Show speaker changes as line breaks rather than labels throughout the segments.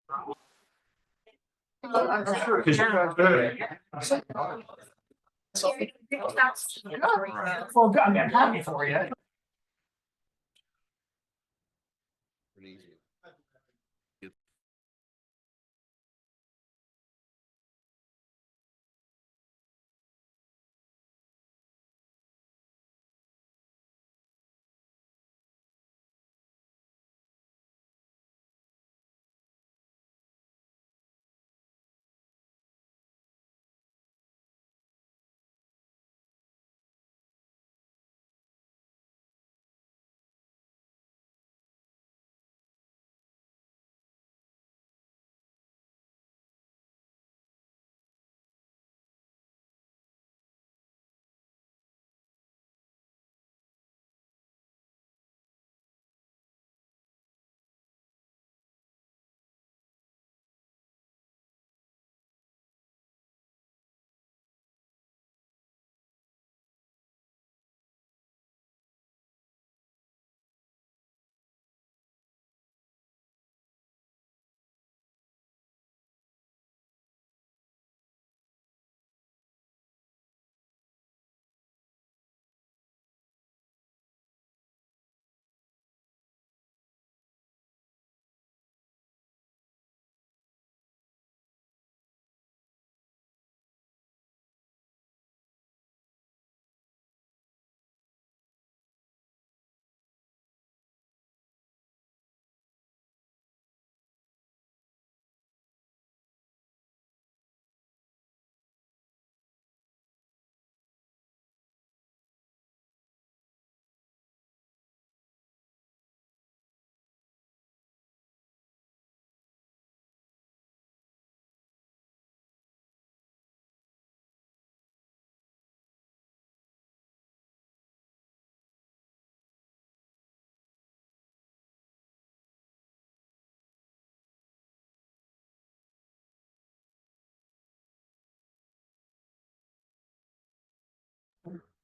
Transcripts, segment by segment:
Well, I'm happy for you.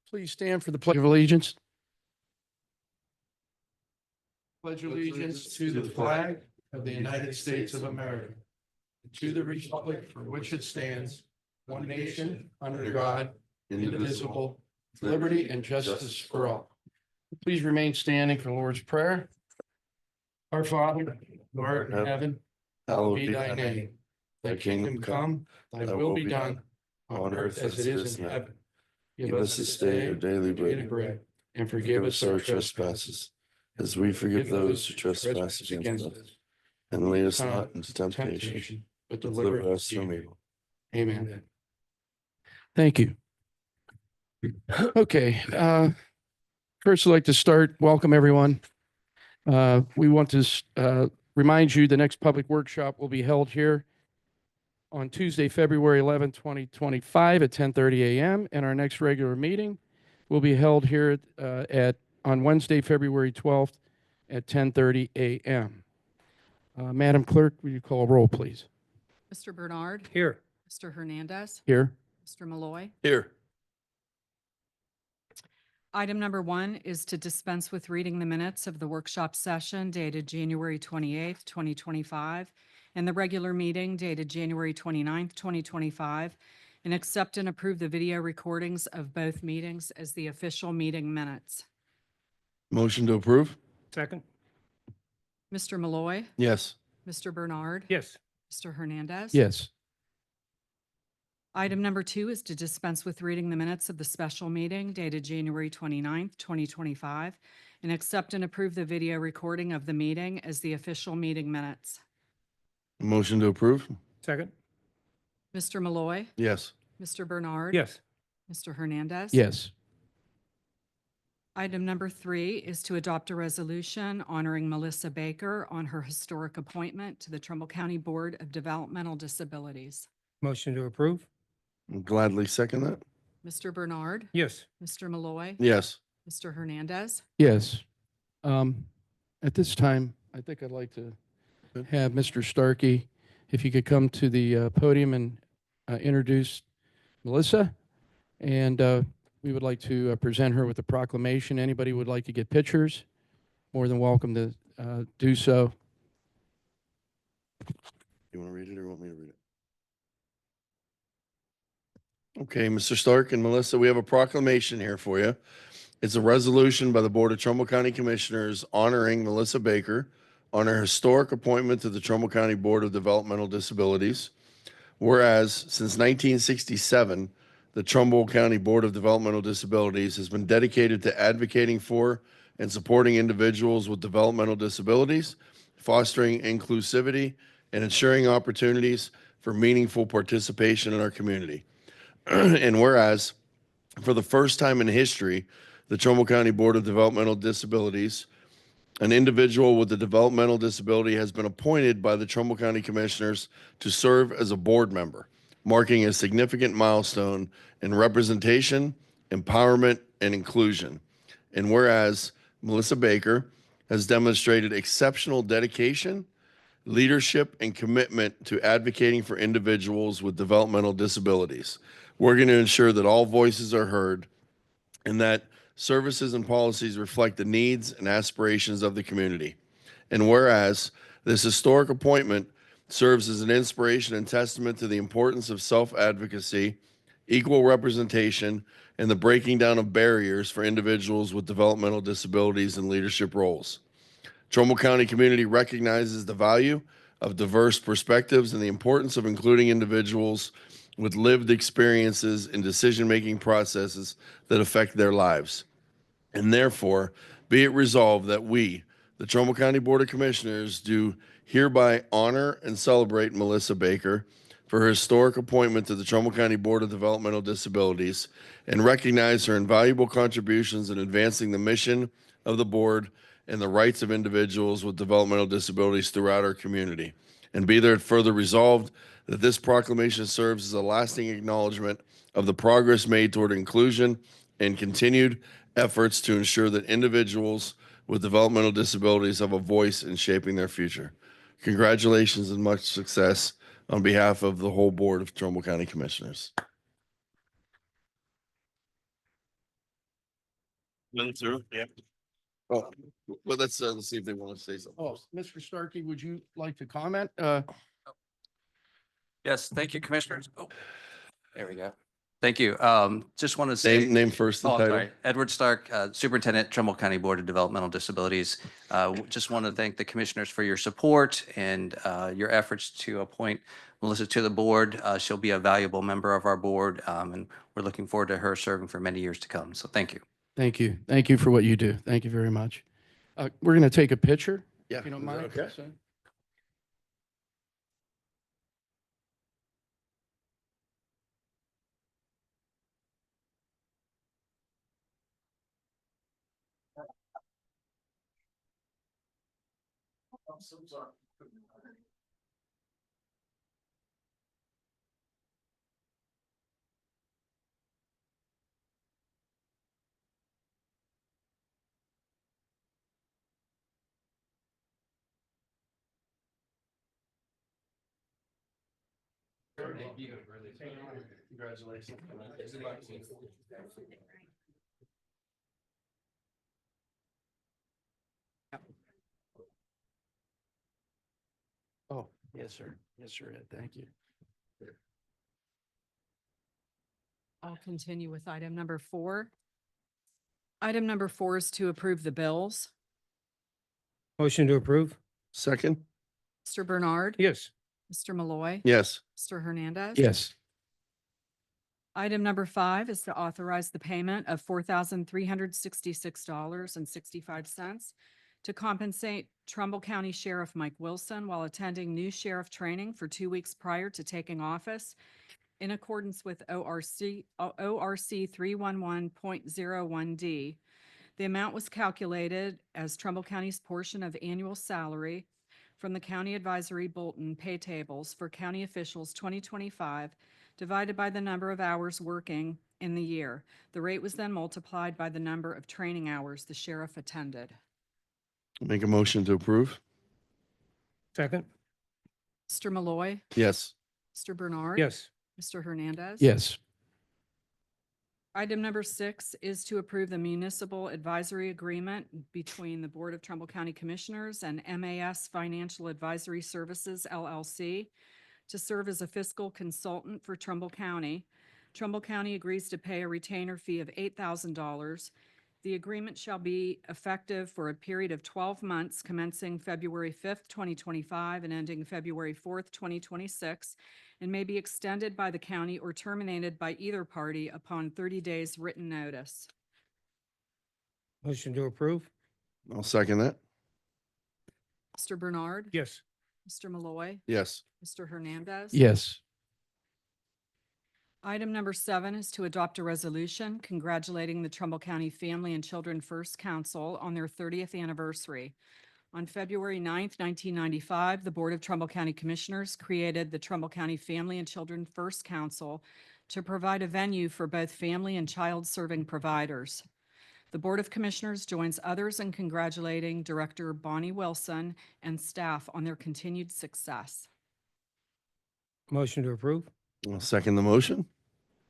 Please stand for the Pledge of Allegiance. Pledge allegiance to the flag of the United States of America, and to the republic for which it stands, one nation, under God, indivisible, with liberty and justice for all. Please remain standing for the Lord's Prayer. Our Father, who art in heaven, hallowed be thy name. Thy kingdom come, thy will be done, on earth as it is in heaven. Give us this day our daily bread, and forgive us our trespasses, as we forgive those who trespass against us. And lead us not into temptation, but deliver us from evil. Amen. Thank you. Okay. First, I'd like to welcome everyone. We want to remind you the next public workshop will be held here on Tuesday, February 11, 2025 at 10:30 a.m. And our next regular meeting will be held here on Wednesday, February 12th at 10:30 a.m. Madam Clerk, will you call a roll, please?
Mr. Bernard.
Here.
Mr. Hernandez.
Here.
Mr. Malloy.
Here.
Item number 1 is to dispense with reading the minutes of the workshop session dated January 28th, 2025, and the regular meeting dated January 29th, 2025, and accept and approve the video recordings of both meetings as the official meeting minutes.
Motion to approve?
Second.
Mr. Malloy.
Yes.
Mr. Bernard.
Yes.
Mr. Hernandez.
Yes.
Item number 2 is to dispense with reading the minutes of the special meeting dated January 29th, 2025, and accept and approve the video recording of the meeting as the official meeting minutes.
Motion to approve?
Second.
Mr. Malloy.
Yes.
Mr. Bernard.
Yes.
Mr. Hernandez.
Yes.
Item number 3 is to adopt a resolution honoring Melissa Baker on her historic appointment to the Trumbull County Board of Developmental Disabilities.
Motion to approve.
Gladly second that.
Mr. Bernard.
Yes.
Mr. Malloy.
Yes.
Mr. Hernandez.
Yes. At this time, I think I'd like to have Mr. Starkey, if you could come to the podium and introduce Melissa. And we would like to present her with a proclamation. Anybody would like to get pictures, more than welcome to do so.
You want to read it or want me to read it? Okay, Mr. Stark and Melissa, we have a proclamation here for you. It's a resolution by the Board of Trumbull County Commissioners honoring Melissa Baker on her historic appointment to the Trumbull County Board of Developmental Disabilities. Whereas since 1967, the Trumbull County Board of Developmental Disabilities has been dedicated to advocating for and supporting individuals with developmental disabilities, fostering inclusivity, and ensuring opportunities for meaningful participation in our community. And whereas, for the first time in history, the Trumbull County Board of Developmental Disabilities, an individual with a developmental disability has been appointed by the Trumbull County Commissioners to serve as a board member, marking a significant milestone in representation, empowerment, and inclusion. And whereas Melissa Baker has demonstrated exceptional dedication, leadership, and commitment to advocating for individuals with developmental disabilities, we're going to ensure that all voices are heard and that services and policies reflect the needs and aspirations of the community. And whereas this historic appointment serves as an inspiration and testament to the importance of self-advocacy, equal representation, and the breaking down of barriers for individuals with developmental disabilities in leadership roles. Trumbull County community recognizes the value of diverse perspectives and the importance of including individuals with lived experiences in decision-making processes that affect their lives. And therefore, be it resolved that we, the Trumbull County Board of Commissioners, do hereby honor and celebrate Melissa Baker for her historic appointment to the Trumbull County Board of Developmental Disabilities and recognize her invaluable contributions in advancing the mission of the board and the rights of individuals with developmental disabilities throughout our community. And be there further resolved that this proclamation serves as a lasting acknowledgement of the progress made toward inclusion and continued efforts to ensure that individuals with developmental disabilities have a voice in shaping their future. Congratulations and much success on behalf of the whole board of Trumbull County Commissioners. Yeah. Oh, well, let's see if they want to say something.
Oh, Mr. Starkey, would you like to comment?
Yes, thank you, Commissioners. Oh, there we go. Thank you. Just want to say.
Name first the
Oh, I'm
title.
sorry. Edward Stark, Superintendent, Trumbull County Board of Developmental Disabilities. Just want to thank the Commissioners for your support and your efforts to appoint Melissa to the board. She'll be a valuable member of our board, and we're looking forward to her serving for many years to come. So thank you.
Thank you. Thank you for what you do. Thank you very much. We're going to take a picture.
Yeah.
If you don't
is that
mind.
okay? Congratulations.
Oh, yes, sir. Yes, sir, Ed. Thank you.
I'll continue with item number 4. Item number 4 is to approve the bills.
Motion to approve?
Second?
Mr. Bernard.
Yes.
Mr. Malloy.
Yes.
Mr. Hernandez.
Yes.
Item number 5 is to authorize the payment of $4,366.65 to compensate Trumbull County Sheriff Mike Wilson while attending new sheriff training for 2 weeks prior to taking office in accordance with ORC 311.01D. The amount was calculated as Trumbull County's portion of annual salary from the County Advisory Bulletin pay tables for county officials 2025 divided by the number of hours working in the year. The rate was then multiplied by the number of training hours the sheriff attended.
Make a motion to approve?
Second?
Mr. Malloy.
Yes.
Mr. Bernard.
Yes.
Mr. Hernandez.
Yes.
Item number 6 is to approve the municipal advisory agreement between the Board of Trumbull County Commissioners and MAS Financial Advisory Services LLC to serve as a fiscal consultant for Trumbull County. Trumbull County agrees to pay a retainer fee of $8,000. The agreement shall be effective for a period of 12 months commencing February 5th, 2025 and ending February 4th, 2026, and may be extended by the county or terminated by either party upon 30 days written notice.
Motion to approve?
I'll second that.
Mr. Bernard.
Yes.
Mr. Malloy.
Yes.
Mr. Hernandez.
Yes.
Item number 7 is to adopt a resolution congratulating the Trumbull County Family and Children First Council on their 30th anniversary. On February 9th, 1995, the Board of Trumbull County Commissioners created the Trumbull County Family and Children First Council to provide a venue for both family and child-serving providers. The Board of Commissioners joins others in congratulating Director Bonnie Wilson and staff on their continued success.
Motion to approve?
I'll second the motion.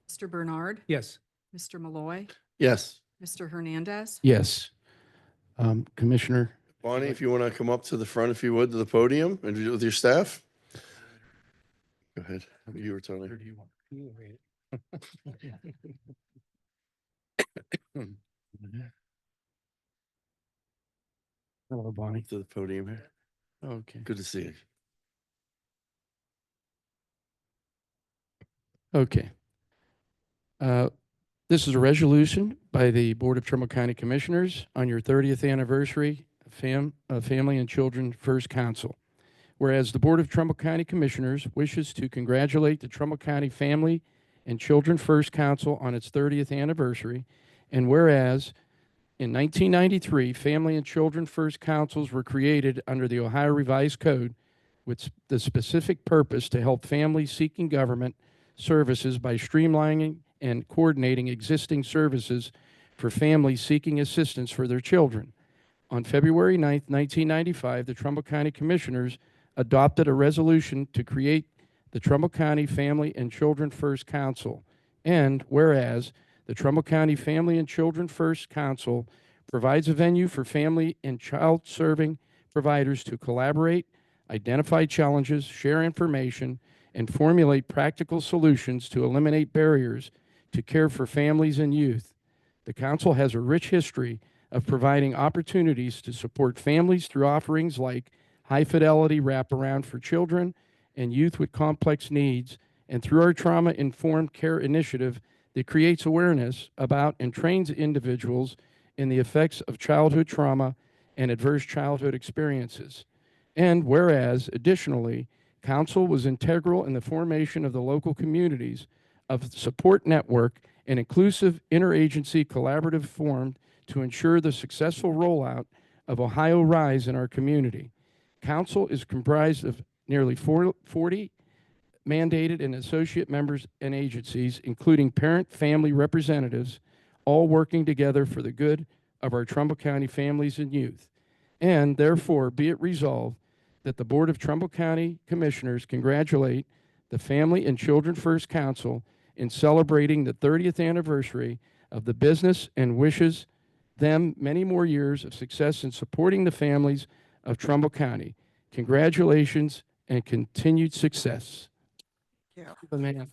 Mr. Bernard.
Yes.
Mr. Malloy.
Yes.
Mr. Hernandez.
Yes. Commissioner.
Bonnie, if you want to come up to the front, if you would, to the podium and with your staff. Go ahead. You were telling me.
You read it.
Hello, Bonnie.
To the podium here.
Okay.
Good to see you.
Okay. This is a resolution by the Board of Trumbull County Commissioners on your 30th anniversary of Family and Children First Council. Whereas the Board of Trumbull County Commissioners wishes to congratulate the Trumbull County Family and Children First Council on its 30th anniversary, and whereas in 1993, Family and Children First Councils were created under the Ohio Revised Code with the specific purpose to help families seeking government services by streamlining and coordinating existing services for families seeking assistance for their children. On February 9th, 1995, the Trumbull County Commissioners adopted a resolution to create the Trumbull County Family and Children First Council. And whereas the Trumbull County Family and Children First Council provides a venue for family and child-serving providers to collaborate, identify challenges, share information, and formulate practical solutions to eliminate barriers to care for families and youth. The council has a rich history of providing opportunities to support families through offerings like high-fidelity wraparound for children and youth with complex needs, and through our trauma-informed care initiative that creates awareness about and trains individuals in the effects of childhood trauma and adverse childhood experiences. And whereas, additionally, Council was integral in the formation of the local communities of support network and inclusive interagency collaborative formed to ensure the successful rollout of Ohio Rise in our community. Council is comprised of nearly 40 mandated and associate members and agencies, including parent-family representatives, all working together for the good of our Trumbull County families and youth. And therefore, be it resolved that the Board of Trumbull County Commissioners congratulate the Family and Children First Council in celebrating the 30th anniversary of the business and wishes them many more years of success in supporting the families of Trumbull County. Congratulations and continued success.
Yeah.
Man.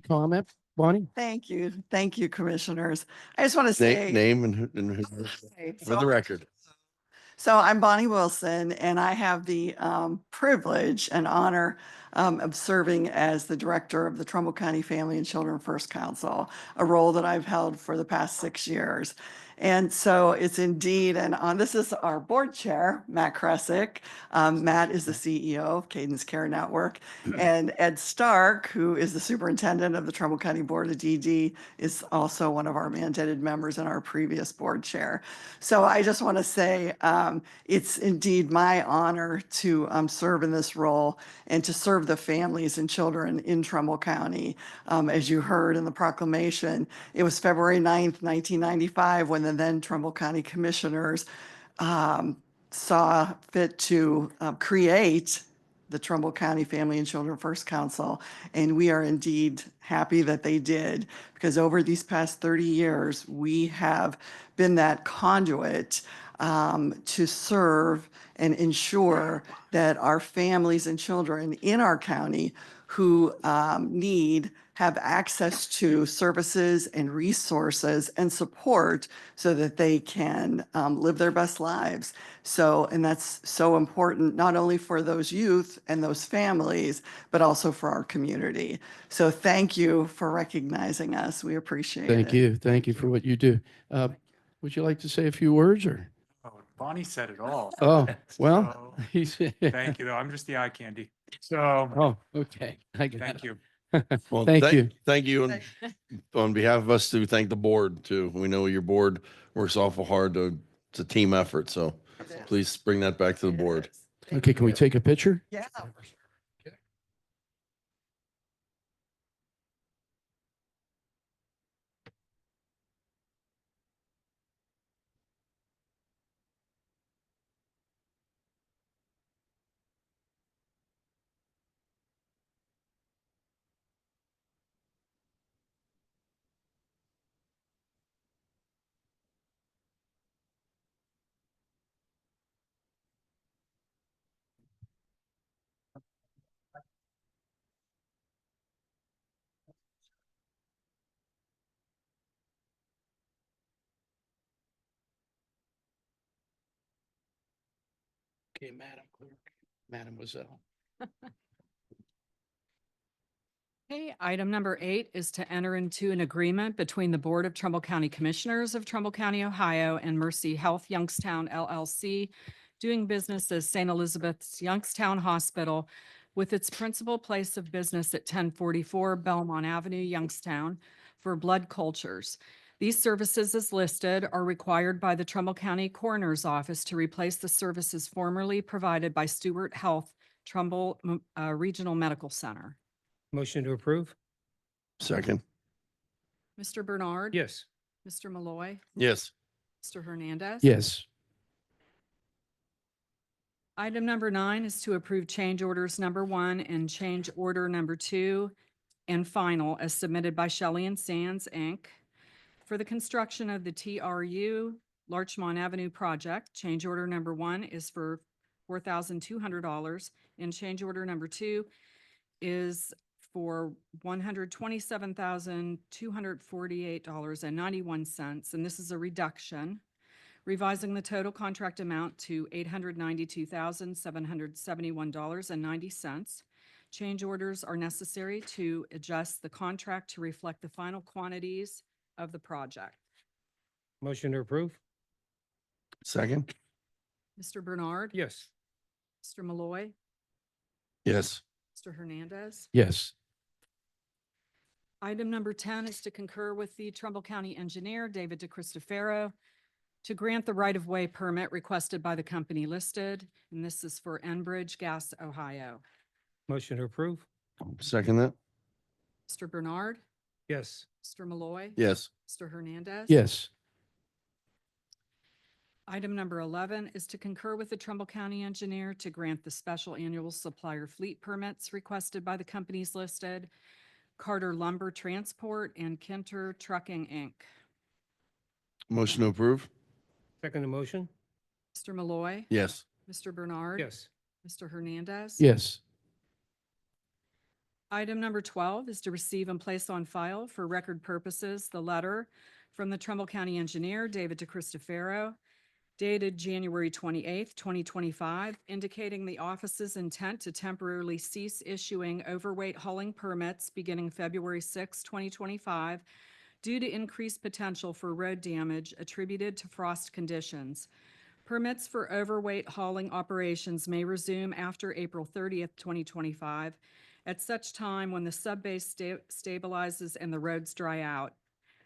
Comment, Bonnie?
Thank you. Thank you, commissioners. I just want to say.
Name and
Okay,
for the record.
So I'm Bonnie Wilson, and I have the privilege and honor of serving as the director of the Trumbull County Family and Children First Council, a role that I've held for the past 6 years. And so it's indeed, and this is our board chair, Matt Kresick. Matt is the CEO of Cadence Care Network. And Ed Stark, who is the superintendent of the Trumbull County Board of DD, is also one of our mandated members and our previous board chair. So I just want to say it's indeed my honor to serve in this role and to serve the families and children in Trumbull County. As you heard in the proclamation, it was February 9th, 1995, when the then Trumbull County Commissioners saw fit to create the Trumbull County Family and Children First Council. And we are indeed happy that they did, because over these past 30 years, we have been that conduit to serve and ensure that our families and children in our county who have access to services and resources and support so that they can live their best lives. So, and that's so important, not only for those youth and those families, but also for our community. So thank you for recognizing us. We appreciate it.
Thank you. Thank you for what you do. Would you like to say a few words or?
Oh, Bonnie said it all.
Oh, well,
So,
he's.
Thank you, though. I'm just the eye candy. So,
Oh, okay. I got
thank
it.
you.
Well,
Thank you.
Thank you. And on behalf of us to thank the board too. We know your board works awful hard it's a team effort. So please bring that back to the board.
Okay, can we take a picture?
Yeah.
Okay, Madam Clerk, Mademoiselle.
Okay, item number 8 is to enter into an agreement between the Board of Trumbull County Commissioners of Trumbull County, Ohio, and Mercy Health Youngstown LLC, doing business as St. Elizabeth's Youngstown Hospital, with its principal place of business at 1044 Belmont Avenue, Youngstown, for blood cultures. These services, as listed, are required by the Trumbull County Coroner's Office to replace the services formerly provided by Stewart Health Trumbull Regional Medical Center.
Motion to approve?
Second.
Mr. Bernard.
Yes.
Mr. Malloy.
Yes.
Mr. Hernandez.
Yes.
Item number 9 is to approve change orders number 1 and change order number 2 and final as submitted by Shelley and Sands, Inc. for the construction of the TRU Larchmont Avenue project. Change order number 1 is for $4,200 and change order number 2 is for $127,248.91, and this is a reduction, revising the total contract amount to $892,771.90. Change orders are necessary to adjust the contract to reflect the final quantities of the project.
Motion to approve?
Second.
Mr. Bernard.
Yes.
Mr. Malloy.
Yes.
Mr. Hernandez.
Yes.
Item number 10 is to concur with the Trumbull County Engineer, David DeCristofaro, to grant the right-of-way permit requested by the company listed, and this is for Enbridge Gas, Ohio.
Motion to approve?
Second that.
Mr. Bernard.
Yes.
Mr. Malloy.
Yes.
Mr. Hernandez.
Yes.
Item number 11 is to concur with the Trumbull County Engineer to grant the special annual supplier fleet permits requested by the companies listed, Carter Lumber Transport and Kinter Trucking, Inc.
Motion to approve.
Second the motion?
Mr. Malloy.
Yes.
Mr. Bernard.
Yes.
Mr. Hernandez.
Yes.
Item number 12 is to receive and place on file for record purposes the letter from the Trumbull County Engineer, David DeCristofaro, dated January 28th, 2025, indicating the office's intent to temporarily cease issuing overweight hauling permits beginning February 6, 2025, due to increased potential for road damage attributed to frost conditions. Permits for overweight hauling operations may resume after April 30th, 2025, at such time when the subbase stabilizes and the roads dry out.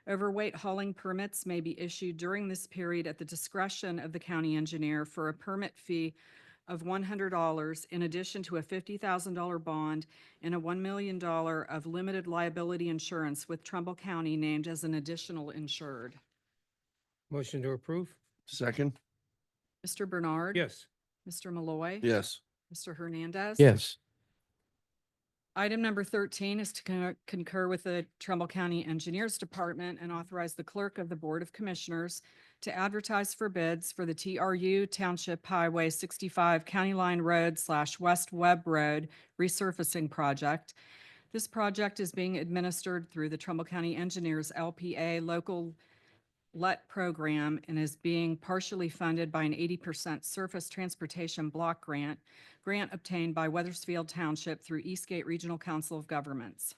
Overweight hauling permits may be issued during this period at the discretion of the county engineer for a permit fee of $100 in addition to a $50,000 bond and a $1 million of limited liability insurance with Trumbull County named as an additional insured.
Motion to approve?
Second.
Mr. Bernard.
Yes.
Mr. Malloy.
Yes.
Mr. Hernandez.
Yes.
Item number 13 is to concur with the Trumbull County Engineers Department and authorize the clerk of the Board of Commissioners to advertise for bids for the TRU Township Highway 65 County Line Road / West Webb Road resurfacing project. This project is being administered through the Trumbull County Engineers LPA Local LET program and is being partially funded by an 80% surface transportation block grant obtained by Weathersfield Township through Eastgate Regional Council of Governments.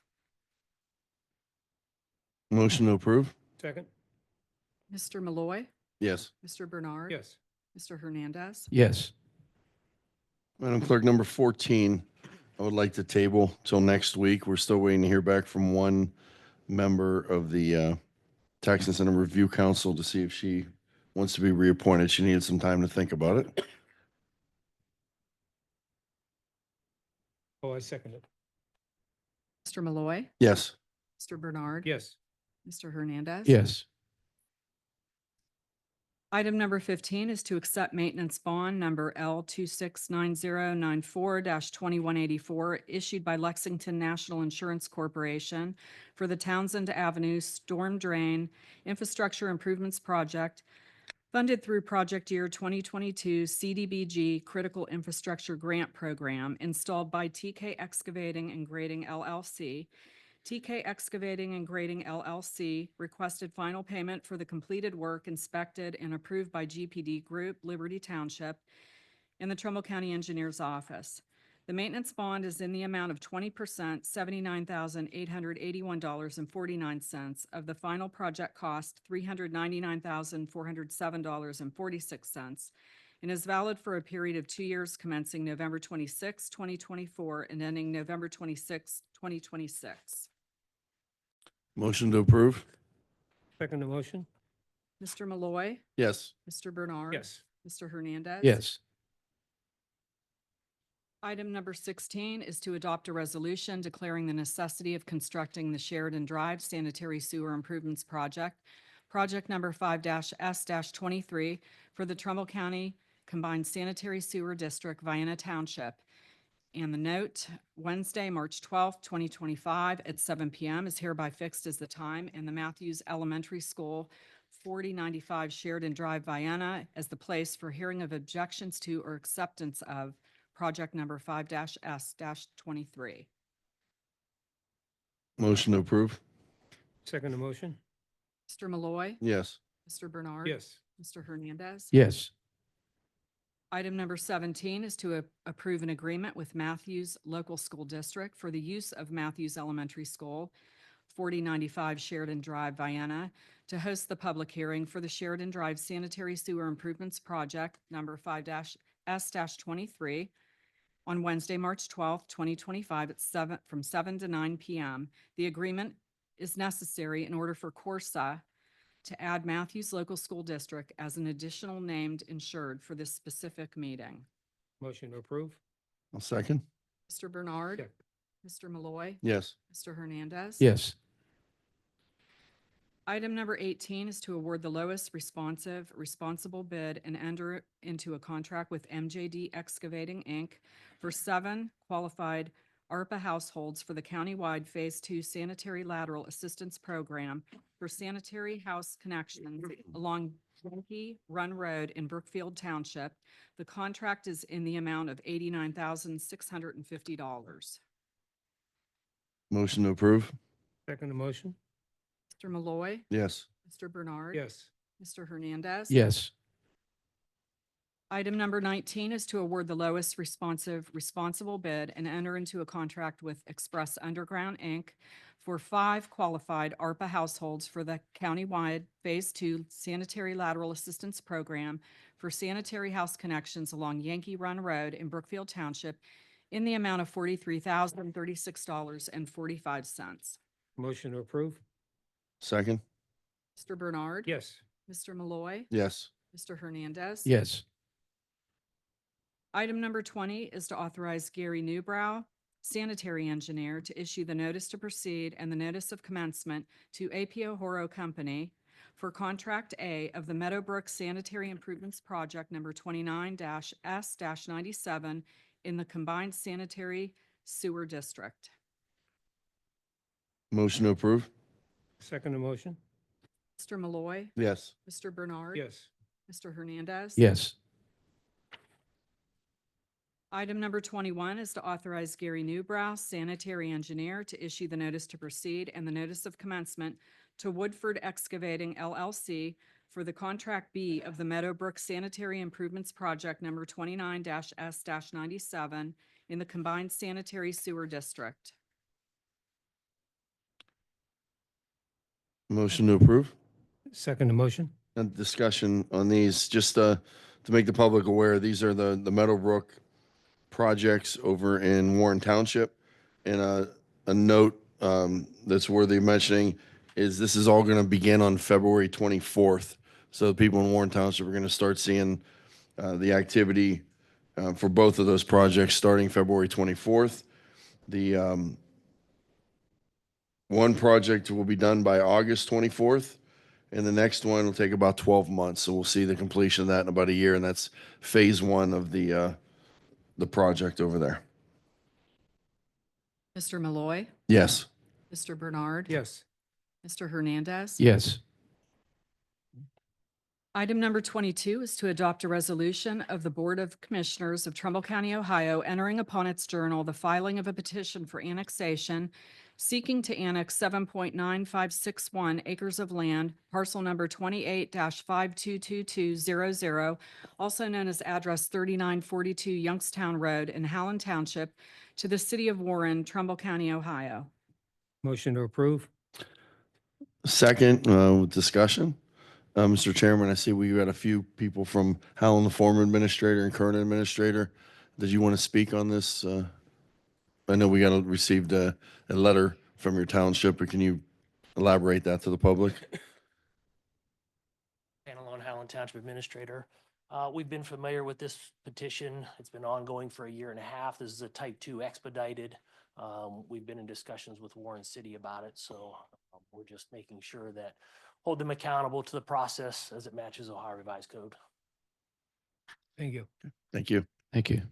Motion to approve?
Second?
Mr. Malloy,
Yes.
Mr. Bernard.
Yes.
Mr. Hernandez.
Yes.
Madam Clerk, number 14, I would like to table till next week. We're still waiting to hear back from one member of the Tax Incentive Review Council to see if she wants to be reappointed. She needed some time to think about it.
Oh, I second it.
Mr. Malloy,
Yes.
Mr. Bernard.
Yes.
Mr. Hernandez.
Yes.
Item number 15 is to accept maintenance bond number L269094-2184 issued by Lexington National Insurance Corporation for the Townsend Avenue Storm Drain Infrastructure Improvements Project funded through Project Year 2022 CDBG Critical Infrastructure Grant Program installed by TK Excavating and Grading LLC. TK Excavating and Grading LLC requested final payment for the completed work inspected and approved by GPD Group, Liberty Township, in the Trumbull County Engineers Office. The maintenance bond is in the amount of 20%, $79,881.49 of the final project cost, $399,407.46, and is valid for a period of 2 years commencing November 26, 2024, and ending November 26, 2026.
Motion to approve?
Second the motion?
Mr. Malloy,
Yes.
Mr. Bernard.
Yes.
Mr. Hernandez.
Yes.
Item number 16 is to adopt a resolution declaring the necessity of constructing the Sheridan Drive Sanitary Sewer Improvements Project, project number 5-S-23 for the Trumbull County Combined Sanitary Sewer District, Vienna Township. And the note, Wednesday, March 12th, 2025 at 7 p.m. is hereby fixed as the time in the Matthews Elementary School, 4095 Sheridan Drive, Vienna, as the place for hearing of objections to or acceptance of project number 5-S-23.
Motion to approve?
Second the motion?
Mr. Malloy,
Yes.
Mr. Bernard.
Yes.
Mr. Hernandez.
Yes.
Item number 17 is to approve an agreement with Matthews Local School District for the use of Matthews Elementary School, 4095 Sheridan Drive, Vienna, to host the public hearing for the Sheridan Drive Sanitary Sewer Improvements Project, number 5-S-23, on Wednesday, March 12th, 2025, from 7 to 9 p.m. The agreement is necessary in order for Corsa to add Matthews Local School District as an additional named insured for this specific meeting.
Motion to approve?
I'll second.
Mr. Bernard.
Yeah.
Mr. Malloy.
Yes.
Mr. Hernandez.
Yes.
Item number 18 is to award the lowest responsible bid and enter into a contract with MJD Excavating, Inc. for 7 qualified ARPA households for the countywide Phase 2 Sanitary Lateral Assistance Program for sanitary house connections along Yankee Run Road in Brookfield Township. The contract is in the amount of $89,650.
Motion to approve?
Second the motion?
Mr. Malloy.
Yes.
Mr. Bernard.
Yes.
Mr. Hernandez.
Yes.
Item number 19 is to award the lowest responsible bid and enter into a contract with Express Underground, Inc. for 5 qualified ARPA households for the countywide Phase 2 Sanitary Lateral Assistance Program for sanitary house connections along Yankee Run Road in Brookfield Township in the amount of $43,036.45.
Motion to approve?
Second?
Mr. Bernard.
Yes.
Mr. Malloy.
Yes.
Mr. Hernandez.
Yes.
Item number 20 is to authorize Gary Newbrow, sanitary engineer, to issue the notice to proceed and the notice of commencement to APO Horo Company for Contract A of the Meadowbrook Sanitary Improvements Project number 29-S-97 in the combined sanitary sewer district.
Motion to approve?
Second the motion?
Mr. Malloy,
Yes.
Mr. Bernard.
Yes.
Mr. Hernandez.
Yes.
Item number 21 is to authorize Gary Newbrow, sanitary engineer, to issue the notice to proceed and the notice of commencement to Woodford Excavating LLC for the Contract B of the Meadowbrook Sanitary Improvements Project number 29-S-97 in the combined sanitary sewer district.
Motion to approve?
Second the motion?
And discussion on these, just to make the public aware, these are the Meadowbrook projects over in Warren Township. And a note that's worthy of mentioning is this is all going to begin on February 24th. So the people in Warren Township are going to start seeing the activity for both of those projects starting February 24th. The one project will be done by August 24th. And the next one will take about 12 months. So we'll see the completion of that in about a year. And that's phase one of the project over there.
Mr. Malloy,
Yes.
Mr. Bernard.
Yes.
Mr. Hernandez.
Yes.
Item number 22 is to adopt a resolution of the Board of Commissioners of Trumbull County, Ohio, entering upon its journal the filing of a petition for annexation seeking to annex 7.9561 acres of land, parcel number 28-522200, also known as address 3942 Youngstown Road in Howland Township, to the city of Warren, Trumbull County, Ohio.
Motion to approve?
Second, with discussion. Mr. Chairman, I see we got a few people from Howland, the former administrator and current administrator. Did you want to speak on this? I know we received a letter from your township, but can you elaborate that to the public?
Panel Howland Township Administrator. We've been familiar with this petition. It's been ongoing for a year and a half. This is a type 2 expedited. We've been in discussions with Warren City about it, so we're just making sure that hold them accountable to the process as it matches Ohio Revised Code.
Thank you.
Thank you.
Thank you.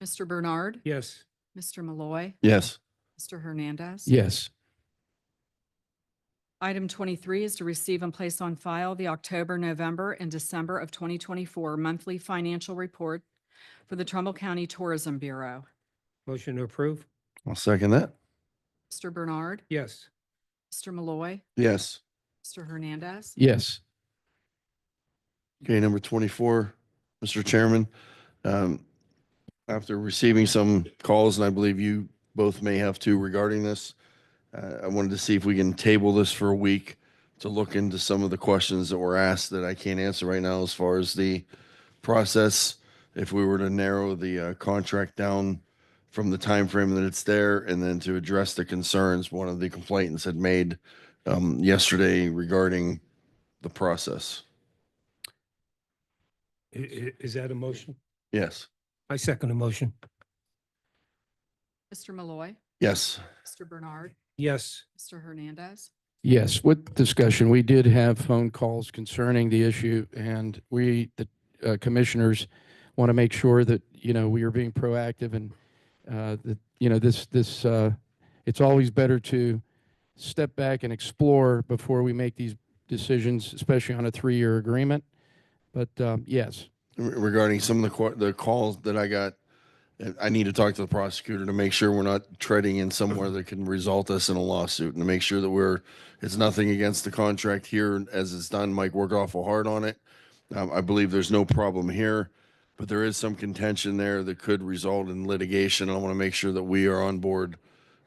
Mr. Bernard.
Yes.
Mr. Malloy.
Yes.
Mr. Hernandez.
Yes.
Item 23 is to receive and place on file the October, November, and December of 2024 monthly financial report for the Trumbull County Tourism Bureau.
Motion to approve?
I'll second that.
Mr. Bernard.
Yes.
Mr. Malloy.
Yes.
Mr. Hernandez.
Yes.
Okay, number 24, Mr. Chairman. After receiving some calls, and I believe you both may have too regarding this, I wanted to see if we can table this for a week to look into some of the questions that were asked that I can't answer right now as far as the process. If we were to narrow the contract down from the time frame that it's there, and then to address the concerns one of the complainants had made yesterday regarding the process.
Is that a motion?
Yes.
I second the motion.
Mr. Malloy.
Yes.
Mr. Bernard.
Yes.
Mr. Hernandez.
Yes, with discussion, we did have phone calls concerning the issue, and we, the commissioners, want to make sure that, we are being proactive and that, it's always better to step back and explore before we make these decisions, especially on a 3-year agreement. But yes.
Regarding some of the calls that I got, I need to talk to the prosecutor to make sure we're not treading in somewhere that can result us in a lawsuit, and to make sure that it's nothing against the contract here as it's done. Mike worked awful hard on it. I believe there's no problem here, but there is some contention there that could result in litigation. I want to make sure that we are on board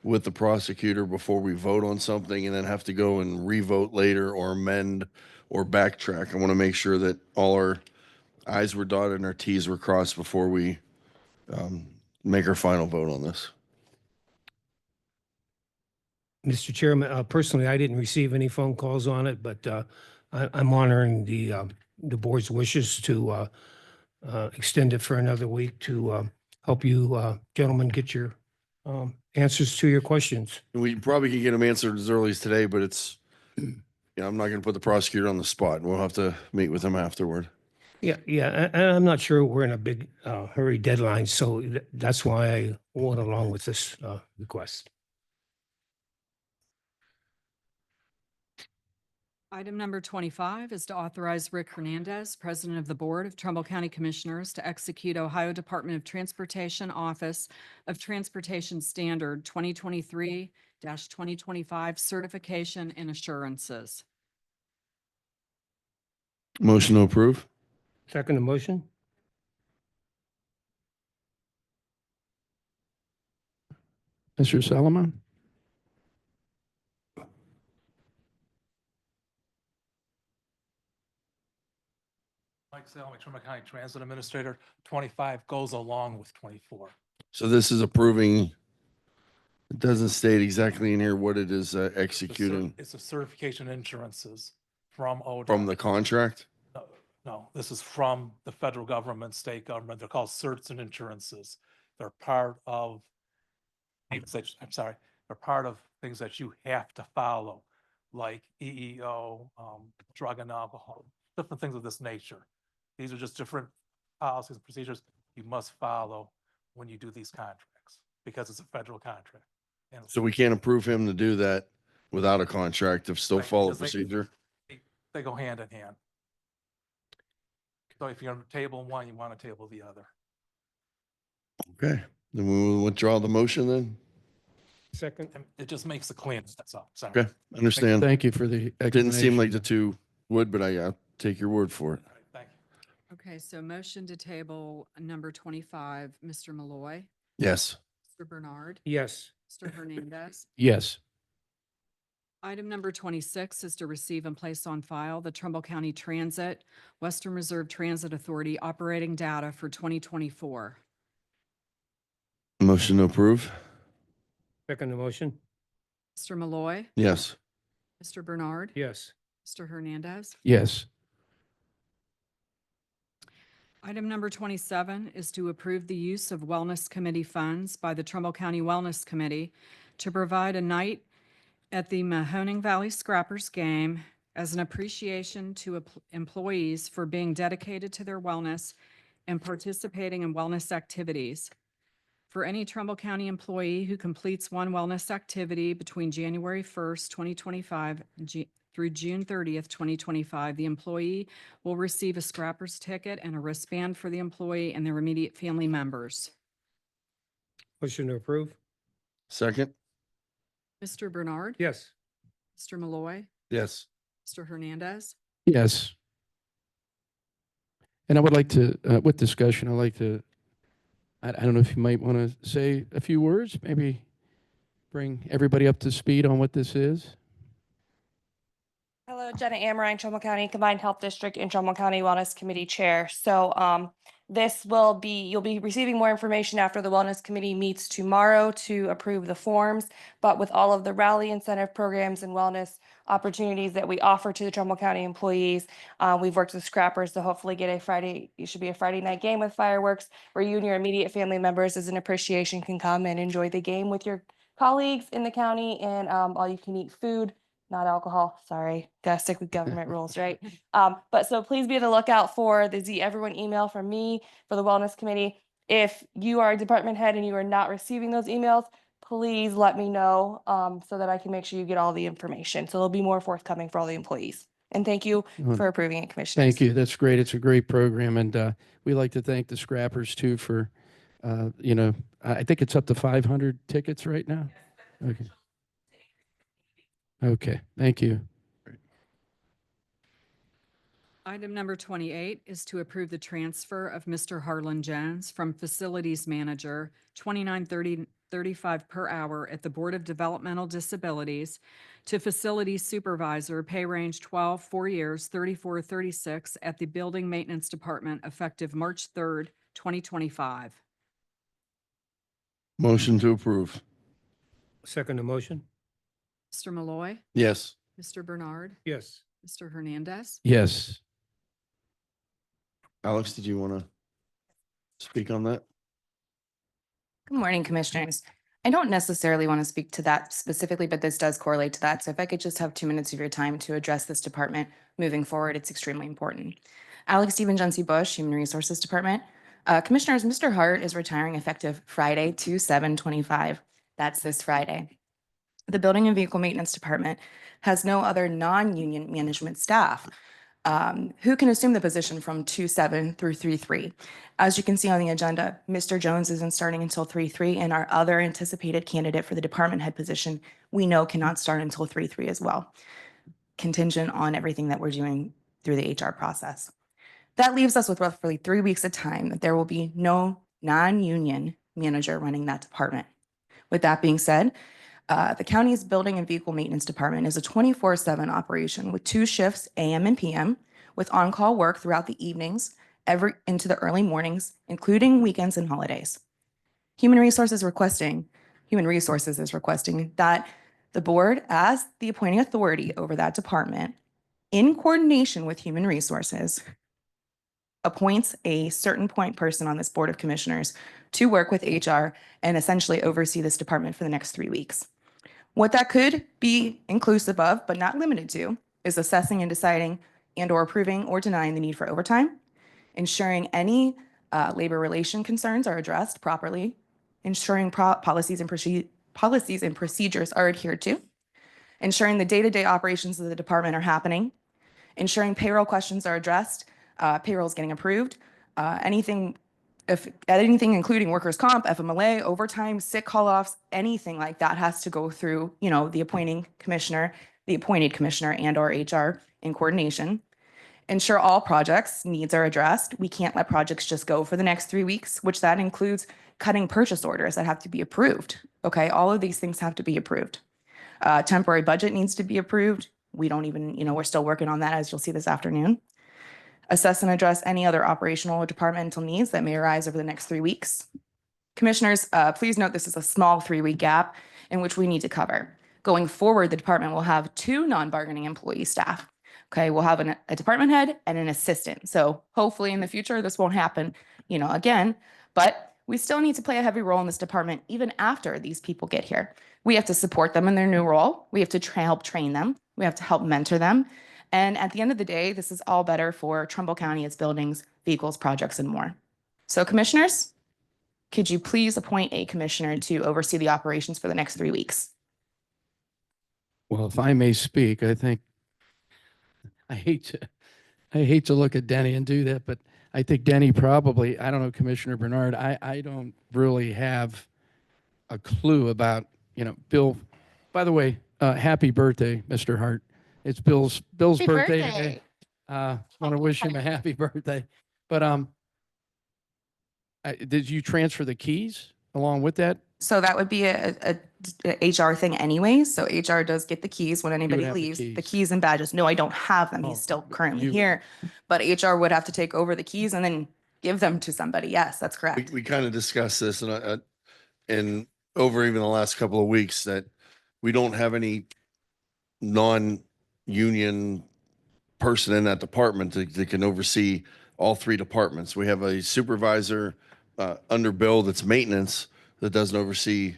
with the prosecutor before we vote on something and then have to go and re-vote later or amend or backtrack. I want to make sure that all our I's were dotted and our T's were crossed before we make our final vote on this.
Mr. Chairman, personally, I didn't receive any phone calls on it, but I'm honoring the board's wishes to extend it for another week to help you gentlemen get your answers to your questions.
We probably can get them answered as early as today, but I'm not going to put the prosecutor on the spot. We'll have to meet with him afterward.
Yeah, and I'm not sure we're in a big hurry deadline, so that's why I went along with this request.
Item number 25 is to authorize Rick Hernandez, President of the Board of Trumbull County Commissioners, to execute Ohio Department of Transportation Office of Transportation Standard 2023-2025 certification and assurances.
Motion to approve?
Second motion?
Mr. Solomon?
Mike Salmi, Trumbull County Transit Administrator, 25 goes along with 24.
So this is approving, it doesn't state exactly in here what it is
It's a
executing
It's a certification insurances from ODOT.
from the contract?
No, this is from the federal government, state government. They're called certs and insurances. They're part of, I'm sorry, they're part of things that you have to follow, like EEO, drug and alcohol, different things of this nature. These are just different policies and procedures you must follow when you do these contracts, because it's a federal contract. And
So we can't approve him to do that without a contract if still
Right,
follow
because they-
procedure?
they go hand in hand. So if you're on table one, you want to table the other.
Okay, then we will withdraw the motion then?
Second?
And it just makes it clean, that's all, sorry.
Okay, understand.
Thank you for the
Didn't seem like
explanation.
the two would, but I'll take your word for it.
All right, thank you.
Okay, so motion to table number 25, Mr. Malloy,
Yes.
Mr. Bernard,
Yes.
Mr. Hernandez.
Yes.
Item number 26 is to receive and place on file the Trumbull County Transit, Western Reserve Transit Authority operating data for 2024.
Motion to approve?
Second motion?
Mr. Malloy,
Yes.
Mr. Bernard,
Yes.
Mr. Hernandez.
Yes.
Item number 27 is to approve the use of Wellness Committee funds by the Trumbull County Wellness Committee to provide a night at the Mahoning Valley Scrappers game as an appreciation to employees for being dedicated to their wellness and participating in wellness activities. For any Trumbull County employee who completes one wellness activity between January 1st, 2025 through June 30th, 2025, the employee will receive a Scrappers ticket and a wristband for the employee and their immediate family members.
Motion to approve?
Second?
Mr. Bernard.
Yes.
Mr. Malloy.
Yes.
Mr. Hernandez.
Yes. And I would like to, with discussion, I'd like to, I don't know if you might want to say a few words, maybe bring everybody up to speed on what this is.
Hello, Jenna Amrine, Trumbull County Combined Health District and Trumbull County Wellness Committee Chair. So this will be, you'll be receiving more information after the Wellness Committee meets tomorrow to approve the forms. But with all of the rally incentive programs and wellness opportunities that we offer to the Trumbull County employees, we've worked with Scrappers to hopefully get it should be a Friday night game with fireworks where you and your immediate family members as an appreciation can come and enjoy the game with your colleagues in the county and all you can eat food. Not alcohol, sorry, gotta stick with government rules, right? But so please be on the lookout for the Z Everyone email from me for the Wellness Committee. If you are a department head and you are not receiving those emails, please let me know so that I can make sure you get all the information. So there'll be more forthcoming for all the employees. And thank you for approving it, Commissioners.
Thank you. That's great. It's a great program. And we like to thank the Scrappers too for, I think it's up to 500 tickets right now. Okay. Okay, thank you.
Item number 28 is to approve the transfer of Mr. Harlan Jones from Facilities Manager, $29.35 per hour at the Board of Developmental Disabilities, to Facilities Supervisor, pay range 12, 4 years, $34.36 at the Building Maintenance Department, effective March 3rd, 2025.
Motion to approve?
Second motion?
Mr. Malloy,
Yes.
Mr. Bernard,
Yes.
Mr. Hernandez.
Yes.
Alex, did you want to speak on that?
Good morning, Commissioners. I don't necessarily want to speak to that specifically, but this does correlate to that. So if I could just have 2 minutes of your time to address this department moving forward, it's extremely important. Alex Stephen Jency Bush, Human Resources Department. Commissioners, Mr. Hart is retiring effective Friday, 2/7/25. That's this Friday. The Building and Vehicle Maintenance Department has no other non-union management staff who can assume the position from 2/7 through 3/3. As you can see on the agenda, Mr. Jones isn't starting until 3/3, and our other anticipated candidate for the department head position, we know cannot start until 3/3 as well, contingent on everything that we're doing through the HR process. That leaves us with roughly 3 weeks of time that there will be no non-union manager running that department. With that being said, the county's Building and Vehicle Maintenance Department is a 24/7 operation with 2 shifts, AM and PM, with on-call work throughout the evenings, into the early mornings, including weekends and holidays. Human Resources is requesting that the board, as the appointing authority over that department, in coordination with Human Resources, appoints a certain point person on this Board of Commissioners to work with HR and essentially oversee this department for the next 3 weeks. What that could be inclusive of, but not limited to, is assessing and deciding and/or approving or denying the need for overtime, ensuring any labor relation concerns are addressed properly, ensuring policies and procedures are adhered to, ensuring the day-to-day operations of the department are happening, ensuring payroll questions are addressed, payroll is getting approved, anything including workers' comp, FMLA, overtime, sick call-offs, anything like that has to go through, the appointed commissioner and/or HR in coordination. Ensure all projects needs are addressed. We can't let projects just go for the next 3 weeks, which that includes cutting purchase orders that have to be approved. Okay, all of these things have to be approved. Temporary budget needs to be approved. We don't even, we're still working on that, as you'll see this afternoon. Assess and address any other operational or departmental needs that may arise over the next 3 weeks. Commissioners, please note this is a small 3-week gap in which we need to cover. Going forward, the department will have 2 non-bargaining employee staff. Okay, we'll have a department head and an assistant. So hopefully in the future, this won't happen, again, but we still need to play a heavy role in this department even after these people get here. We have to support them in their new role. We have to help train them. We have to help mentor them. And at the end of the day, this is all better for Trumbull County, its buildings, vehicles, projects, and more. So commissioners, could you please appoint a commissioner to oversee the operations for the next 3 weeks?
Well, if I may speak, I think I hate to look at Denny and do that, but I think Denny probably, I don't know, Commissioner Bernard, I don't really have a clue about, Bill. By the way, happy birthday, Mr. Hart. It's Bill's birthday today. Want to wish him a happy birthday. But did you transfer the keys along with that?
So that would be a HR thing anyways. So HR does get the keys when anybody
have the
leaves, the
keys.
keys and badges. No, I don't have them.
Oh,
He's still currently
you-
here, but HR would have to take over the keys and then give them to somebody. Yes, that's correct.
We kind of discussed this and over even the last couple of weeks that we don't have any non-union person in that department that can oversee all 3 departments. We have a supervisor under Bill that's maintenance that doesn't oversee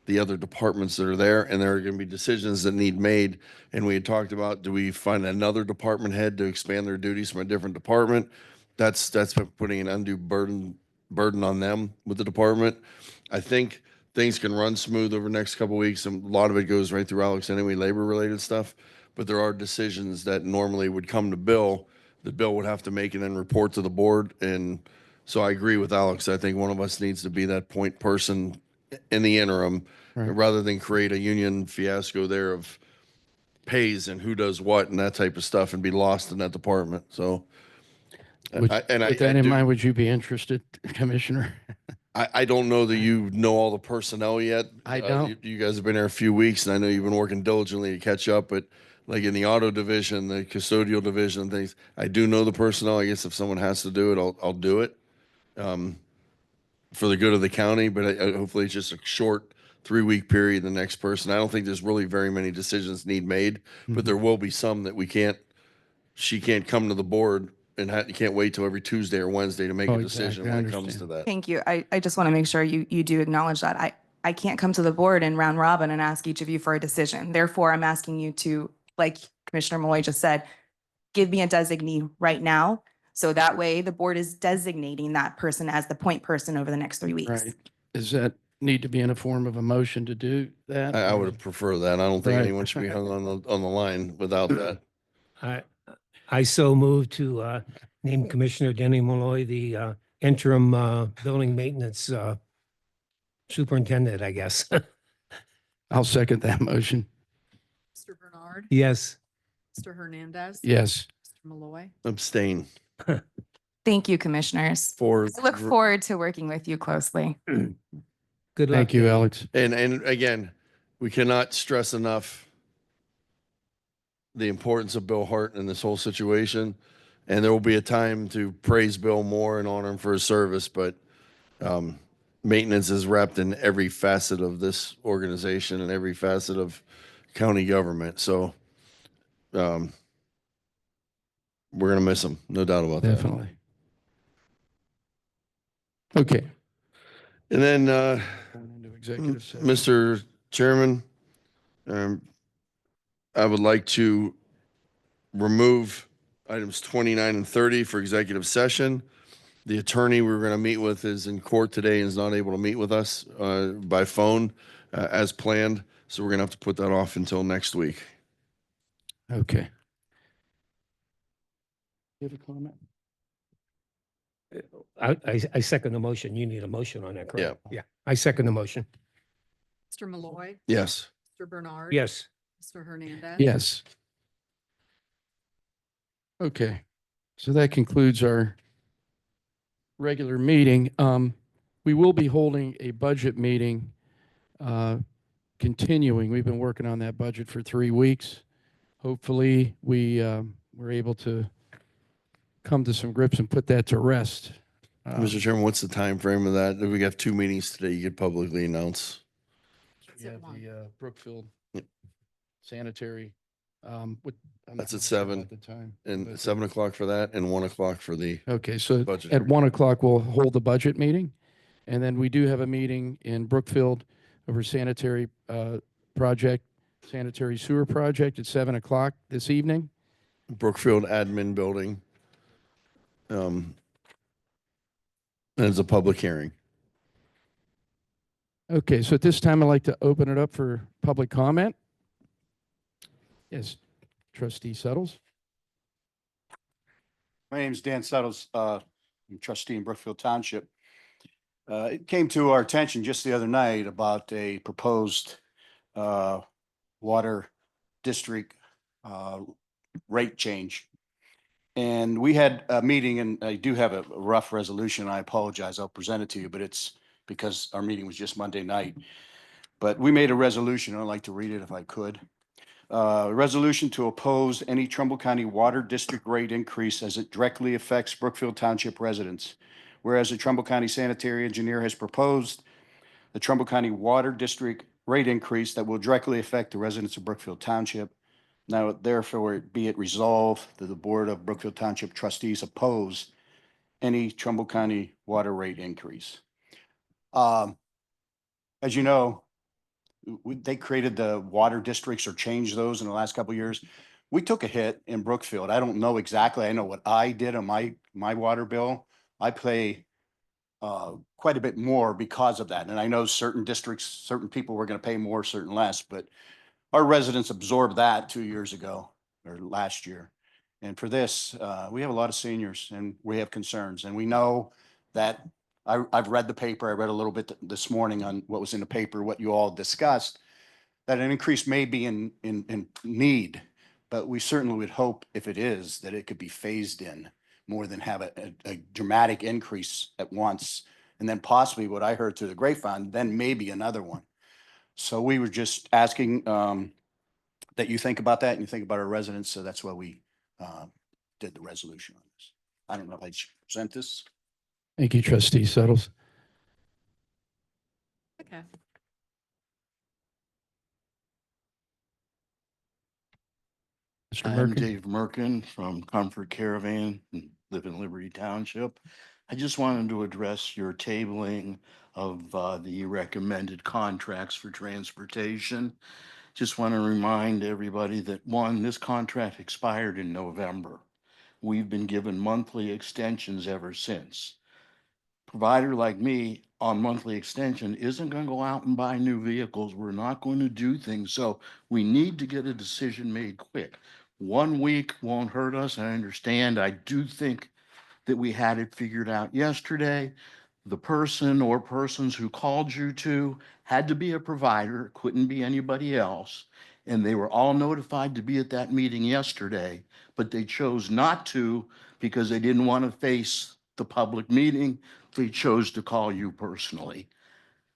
the other departments that are there, and there are going to be decisions that need made. And we had talked about, do we find another department head to expand their duties from a different department? That's putting an undue burden on them with the department. I think things can run smooth over the next couple of weeks, and a lot of it goes right through Alex anyway, labor-related stuff. But there are decisions that normally would come to Bill that Bill would have to make and then report to the board. And so I agree with Alex. I think one of us needs to be that point person in the interim,
Right.
rather than create a union fiasco there of pays and who does what and that type of stuff and be lost in that department. So,
With
I
that in
do-
mind, would you be interested, Commissioner?
I don't know that you know all the personnel yet.
I don't.
You guys have been there a few weeks, and I know you've been working diligently to catch up, but like in the auto division, the custodial division, and things, I do know the personnel. I guess if someone has to do it, I'll do it for the good of the county, but hopefully it's just a short 3-week period, the next person. I don't think there's really very many decisions need made, but there will be some that she can't come to the board and you can't wait till every Tuesday or Wednesday to make
Oh,
a decision
exactly. I
when it comes to
understand.
that.
Thank you. I just want to make sure you do acknowledge that. I can't come to the board and round robin and ask each of you for a decision. Therefore, I'm asking you to, like Commissioner Malloy just said, give me a designee right now So that way the board is designating that person as the point person over the next 3 weeks.
Right. Does that need to be in a form of a motion to do that?
I
or-
would prefer that. I don't think
Right.
anyone should be hung on the line without that.
I so move to name Commissioner Denny Malloy the interim building maintenance superintendent, I guess.
I'll second that motion.
Mr. Bernard.
Yes.
Mr. Hernandez.
Yes.
Mr. Malloy.
Abstain
Thank you, commissioners.
for.
I look forward to working with you closely.
Good luck.
Thank you,
Denny.
Alex.
And again, we cannot stress enough the importance of Bill Hart in this whole situation. And there will be a time to praise Bill more and honor him for his service, but maintenance is wrapped in every facet of this organization and every facet of county government. So we're gonna miss him, no doubt about that.
Definitely. Okay.
And then
Going into executive session.
Mr. Chairman, I would like to remove items 29 and 30 for executive session. The attorney we were going to meet with is in court today and is not able to meet with us by phone as planned. So we're going to have to put that off until next week.
Okay. You have a comment?
I second the motion. You need a motion on that, correct? Yeah. I second the motion.
Mr. Malloy.
Yes.
Mr. Bernard.
Yes.
Mr. Hernandez.
Yes. Okay. So that concludes our regular meeting. We will be holding a budget meeting, continuing. We've been working on that budget for 3 weeks. Hopefully, we're able to come to some grips and put that to rest.
Mr. Chairman, what's the time frame of that? We got 2 meetings today. You could publicly announce.
We have the Brookfield
Yep.
sanitary. I'm
That's
not
at
sure
7,
about the time.
And
but,
7 o'clock for that and 1 o'clock for the
Okay, so
budget.
at 1 o'clock, we'll hold the budget meeting. And then we do have a meeting in Brookfield over sanitary project, sanitary sewer project at 7 o'clock this evening.
Brookfield Admin Building. And it's a public hearing.
Okay, so at this time, I'd like to open it up for public comment. Yes, trustee Suttles.
My name is Dan Settles. I'm trustee in Brookfield Township. It came to our attention just the other night about a proposed water district rate change. And we had a meeting, and I do have a rough resolution. I apologize. I'll present it to you, but it's because our meeting was just Monday night. But we made a resolution. I'd like to read it if I could. Resolution to oppose any Trumbull County Water District rate increase as it directly affects Brookfield Township residents. Whereas the Trumbull County Sanitary Engineer has proposed the Trumbull County Water District rate increase that will directly affect the residents of Brookfield Township. Now, therefore, be it resolved that the Board of Brookfield Township Trustees oppose any Trumbull County water rate increase. As you know, they created the water districts or changed those in the last couple of years. We took a hit in Brookfield. I don't know exactly. I know what I did on my water bill. I pay quite a bit more because of that. And I know certain districts, certain people were going to pay more, certain less, but our residents absorbed that 2 years ago or last year. And for this, we have a lot of seniors and we have concerns. And we know that I've read the paper. I read a little bit this morning on what was in the paper, what you all discussed, that an increase may be in need, but we certainly would hope if it is, that it could be phased in more than have a dramatic increase at once. And then possibly what I heard through the grapevine, then maybe another one. So we were just asking that you think about that and you think about our residents. So that's why we did the resolution on this. I don't know if I should present this.
Thank you, trustee Suttles.
Okay.
Mr.
I'm
Merkin.
Dave Merkin from Comfort Caravan, and live in Liberty Township. I just wanted to address your tabling of the recommended contracts for transportation. Just want to remind everybody that one, this contract expired in November. We've been given monthly extensions ever since. Provider like me on monthly extension isn't going to go out and buy new vehicles. We're not going to do things. So we need to get a decision made quick. 1 week won't hurt us. I understand. I do think that we had it figured out yesterday. The person or persons who called you to had to be a provider, couldn't be anybody else. And they were all notified to be at that meeting yesterday, but they chose not to because they didn't want to face the public meeting. They chose to call you personally.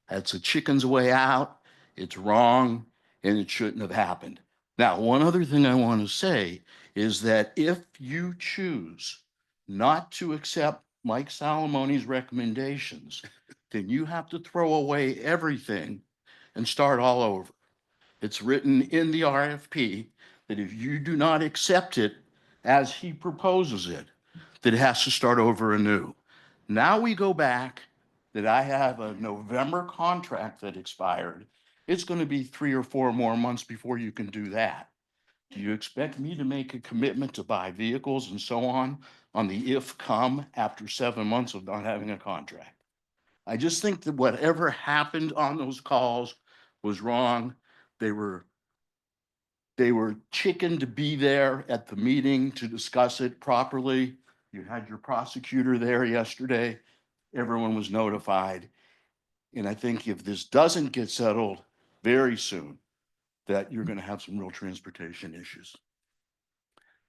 That's a chicken's way out. It's wrong, and it shouldn't have happened. Now, one other thing I want to say is that if you choose not to accept Mike Salamoni's recommendations, then you have to throw away everything and start all over. It's written in the RFP that if you do not accept it as he proposes it, that it has to start over anew. Now we go back that I have a November contract that expired. It's going to be 3 or 4 more months before you can do that. Do you expect me to make a commitment to buy vehicles and so on the if come after 7 months of not having a contract? I just think that whatever happened on those calls was wrong. They were chicken to be there at the meeting to discuss it properly. You had your prosecutor there yesterday. Everyone was notified. And I think if this doesn't get settled very soon, that you're going to have some real transportation issues.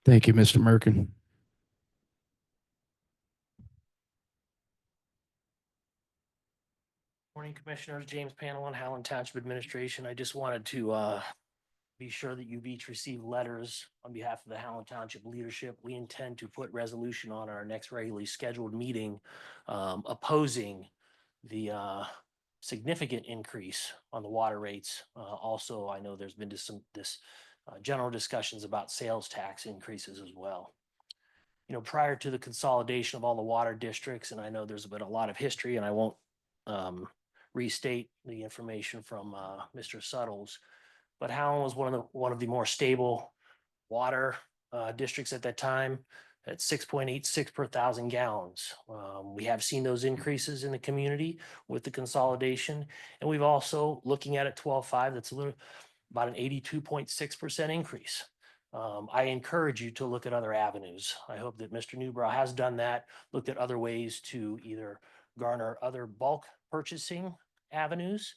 Thank you, Mr. Merkin.
Morning, Commissioners. James Panelon, Howland Township Administration. I just wanted to be sure that you've each received letters on behalf of the Howland Township leadership. We intend to put resolution on our next regularly scheduled meeting opposing the significant increase on the water rates. Also, I know there's been general discussions about sales tax increases as well. You know, prior to the consolidation of all the water districts, and I know there's been a lot of history, and I won't restate the information from Mr. Suttles, but Howland was one of the more stable water districts at that time at 6.86 per thousand gallons. We have seen those increases in the community with the consolidation, and we've also, looking at it 12.5, that's about an 82.6% increase. I encourage you to look at other avenues. I hope that Mr. Newbrow has done that, looked at other ways to either garner other bulk purchasing avenues,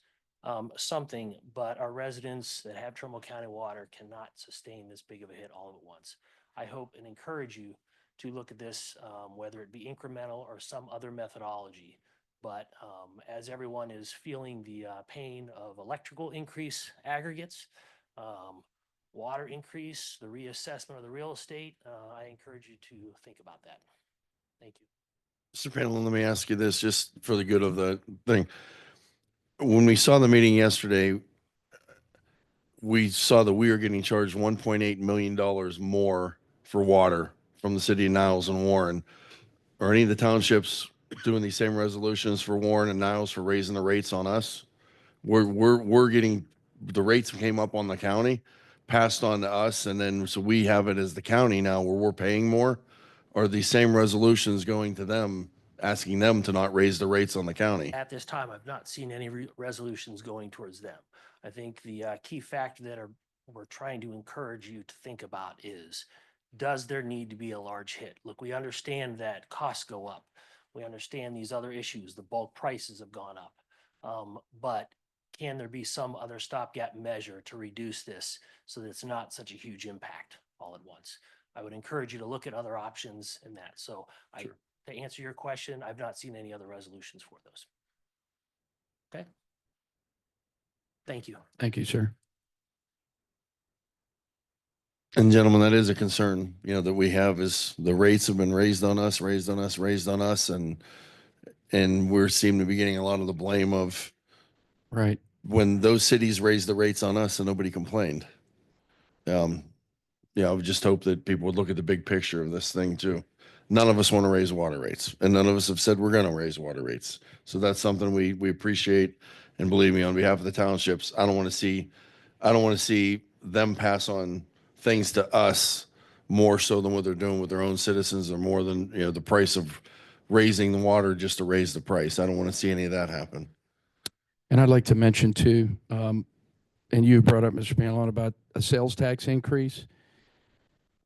something, but our residents that have Trumbull County water cannot sustain this big of a hit all at once. I hope and encourage you to look at this, whether it be incremental or some other methodology. But as everyone is feeling the pain of electrical increase aggregates, water increase, the reassessment of the real estate, I encourage you to think about that. Thank you.
Mr. Panel, let me ask you this, just for the good of the thing. When we saw the meeting yesterday, we saw that we are getting charged $1.8 million more for water from the city of Niles and Warren. Are any of the townships doing these same resolutions for Warren and Niles for raising the rates on us? We're getting, the rates came up on the county, passed on to us, and then so we have it as the county now where we're paying more. Are these same resolutions going to them, asking them to not raise the rates on the county?
At this time, I've not seen any resolutions going towards them. I think the key factor that we're trying to encourage you to think about is, does there need to be a large hit? Look, we understand that costs go up. We understand these other issues, the bulk prices have gone up. But can there be some other stopgap measure to reduce this so that it's not such a huge impact all at once? I would encourage you to look at other options in that. So
Sure.
To answer your question, I've not seen any other resolutions for those. Okay. Thank you.
Thank you, sir.
And gentlemen, that is a concern, that we have is the rates have been raised on us, and we seem to be getting a lot of the blame of
Right.
when those cities raised the rates on us and nobody complained. I would just hope that people would look at the big picture of this thing too. None of us want to raise water rates, and none of us have said we're going to raise water rates. So that's something we appreciate. And believe me, on behalf of the townships, I don't want to see them pass on things to us more so than what they're doing with their own citizens, or more than, the price of raising the water just to raise the price. I don't want to see any of that happen.
And I'd like to mention too, and you brought up, Mr. Pantalone, about a sales tax increase.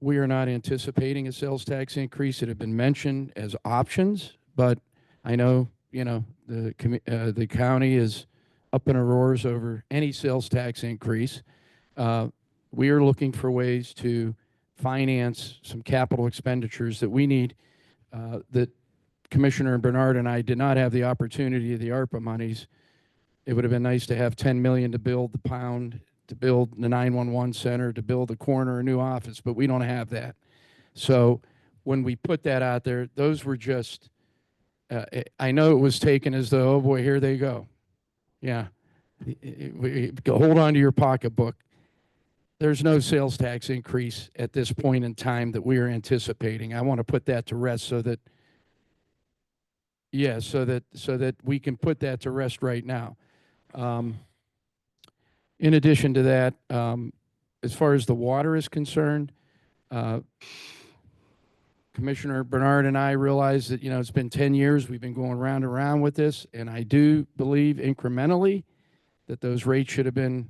We are not anticipating a sales tax increase. It had been mentioned as options, but I know, the county is up in a roars over any sales tax increase. We are looking for ways to finance some capital expenditures that we need, that Commissioner Bernard and I did not have the opportunity of the ARPA monies. It would have been nice to have 10 million to build the pound, to build the 911 center, to build a corner, a new office, but we don't have that. So when we put that out there, those were just, I know it was taken as though, oh boy, here they go. Yeah. Hold on to your pocketbook. There's no sales tax increase at this point in time that we are anticipating. I want to put that to rest so that, yeah, so that we can put that to rest right now. In addition to that, as far as the water is concerned, Commissioner Bernard and I realize that, it's been 10 years. We've been going round and round with this, and I do believe incrementally that those rates should have been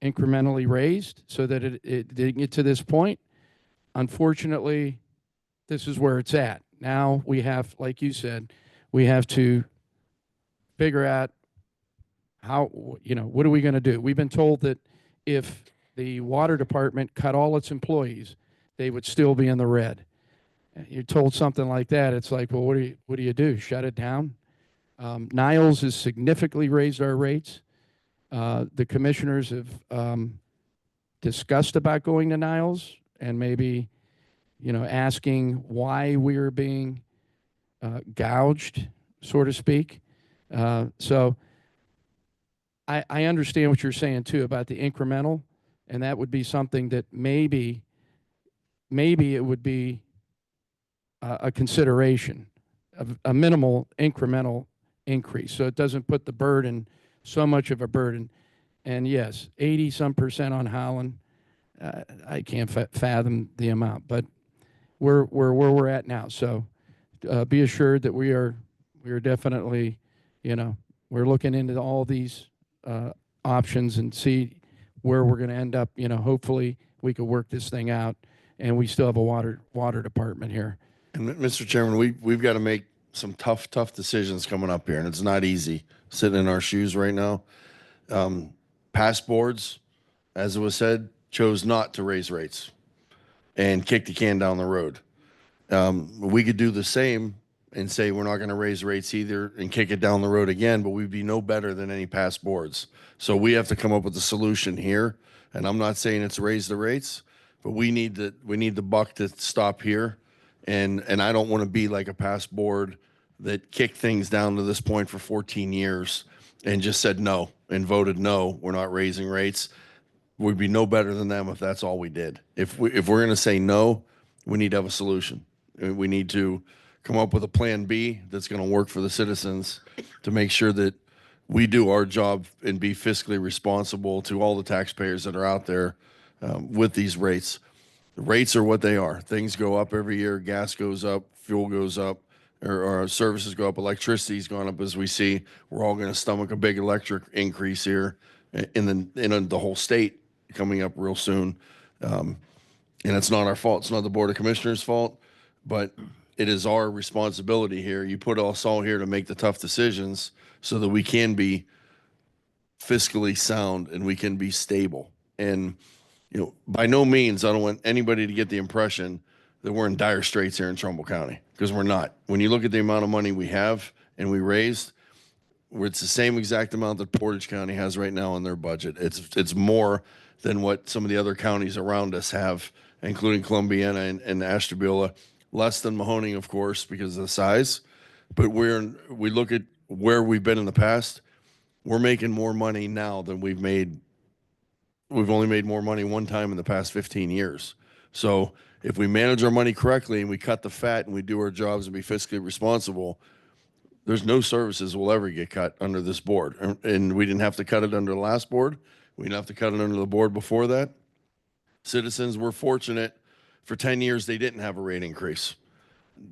incrementally raised so that it didn't get to this point. Unfortunately, this is where it's at. Now we have, like you said, we have to figure out how, what are we going to do? We've been told that if the water department cut all its employees, they would still be in the red. You're told something like that, it's like, well, what do you do? Shut it down? Niles has significantly raised our rates. The commissioners have discussed about going to Niles and maybe, asking why we're being gouged, so to speak. So I understand what you're saying too about the incremental, and that would be something that maybe it would be a consideration of a minimal incremental increase, so it doesn't put the burden, so much of a burden. And yes, 80% on Holland, I can't fathom the amount, but we're where we're at now. So be assured that we are definitely, we're looking into all these options and see where we're going to end up. Hopefully we could work this thing out, and we still have a water department here.
And Mr. Chairman, we've got to make some tough decisions coming up here, and it's not easy sitting in our shoes right now. Past boards, as it was said, chose not to raise rates and kick the can down the road. We could do the same and say we're not going to raise rates either and kick it down the road again, but we'd be no better than any past boards. So we have to come up with a solution here. And I'm not saying it's raise the rates, but we need the buck to stop here. And I don't want to be like a past board that kicked things down to this point for 14 years and just said no and voted no, we're not raising rates. We'd be no better than them if that's all we did. If we're going to say no, we need to have a solution. We need to come up with a plan B that's going to work for the citizens to make sure that we do our job and be fiscally responsible to all the taxpayers that are out there with these rates. The rates are what they are. Things go up every year. Gas goes up, fuel goes up, or services go up. Electricity's gone up, as we see. We're all going to stomach a big electric increase here in the whole state coming up real soon. And it's not our fault. It's not the Board of Commissioners' fault, but it is our responsibility here. You put us all here to make the tough decisions so that we can be fiscally sound and we can be stable. And, by no means, I don't want anybody to get the impression that we're in dire straits here in Trumbull County, because we're not. When you look at the amount of money we have and we raised, it's the same exact amount that Portage County has right now in their budget. It's more than what some of the other counties around us have, including Columbiana and Ashtabula. Less than Mahoning, of course, because of the size. But we look at where we've been in the past. We're making more money now than we've made. We've only made more money one time in the past 15 years. So if we manage our money correctly and we cut the fat and we do our jobs and be fiscally responsible, there's no services will ever get cut under this board. And we didn't have to cut it under the last board. We didn't have to cut it under the board before that. Citizens were fortunate For 10 years, they didn't have a rate increase.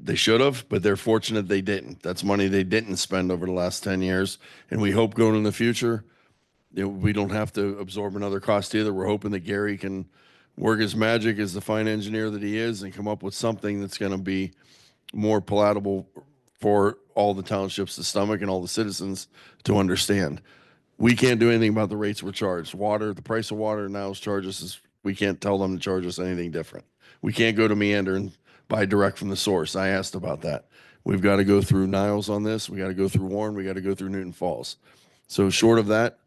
They should have, but they're fortunate they didn't. That's money they didn't spend over the last 10 years. And we hope going in the future, we don't have to absorb another cost either. We're hoping that Gary can work his magic as the fine engineer that he is and come up with something that's going to be more palatable for all the townships to stomach and all the citizens to understand. We can't do anything about the rates we're charged. Water, the price of water now is charges is, we can't tell them to charge us anything different. We can't go to Meander and buy direct from the source. I asked about that. We've got to go through Niles on this. We got to go through Warren. We got to go through Newton Falls. So short of that,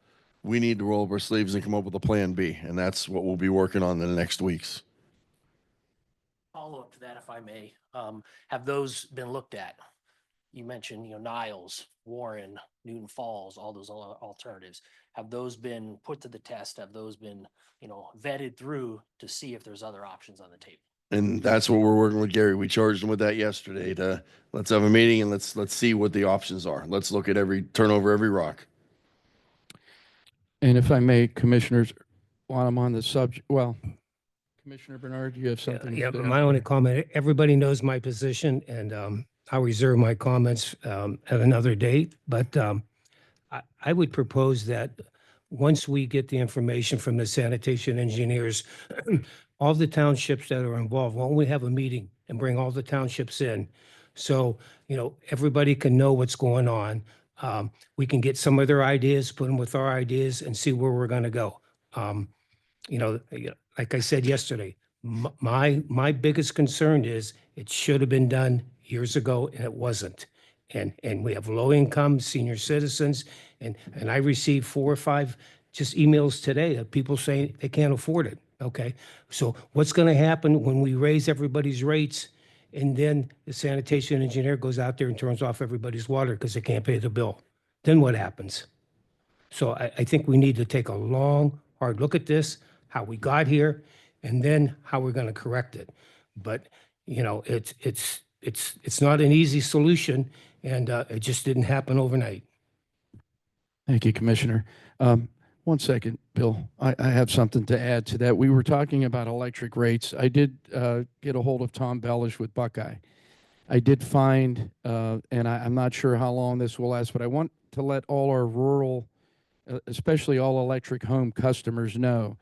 we need to roll up our sleeves and come up with a plan B. And that's what we'll be working on in the next weeks.
Follow up to that, if I may. Have those been looked at? You mentioned, Niles, Warren, Newton Falls, all those alternatives. Have those been put to the test? Have those been, vetted through to see if there's other options on the table?
And that's what we're working with Gary. We charged him with that yesterday to let's have a meeting and let's see what the options are. Let's look at turn over every rock.
And if I may, commissioners, while I'm on the subject, well, Commissioner Bernard, you have something to
Yeah,
say?
my only comment, everybody knows my position, and I'll reserve my comments at another date. But I would propose that once we get the information from the sanitation engineers, all the townships that are involved, why don't we have a meeting and bring all the townships in? So, everybody can know what's going on. We can get some of their ideas, put them with our ideas and see where we're going to go. Like I said yesterday, my biggest concern is it should have been done years ago and it wasn't. And we have low income senior citizens and I received 4 or 5 just emails today of people saying they can't afford it. Okay. So what's going to happen when we raise everybody's rates and then the sanitation engineer goes out there and turns off everybody's water because they can't pay the bill? Then what happens? So I think we need to take a long, hard look at this, how we got here, and then how we're going to correct it. But, it's not an easy solution, and it just didn't happen overnight.
Thank you, Commissioner. 1 second, Bill. I have something to add to that. We were talking about electric rates. I did get a hold of Tom Bellish with Buckeye. I did find, and I'm not sure how long this will last, but I want to let all our rural, especially all electric home customers know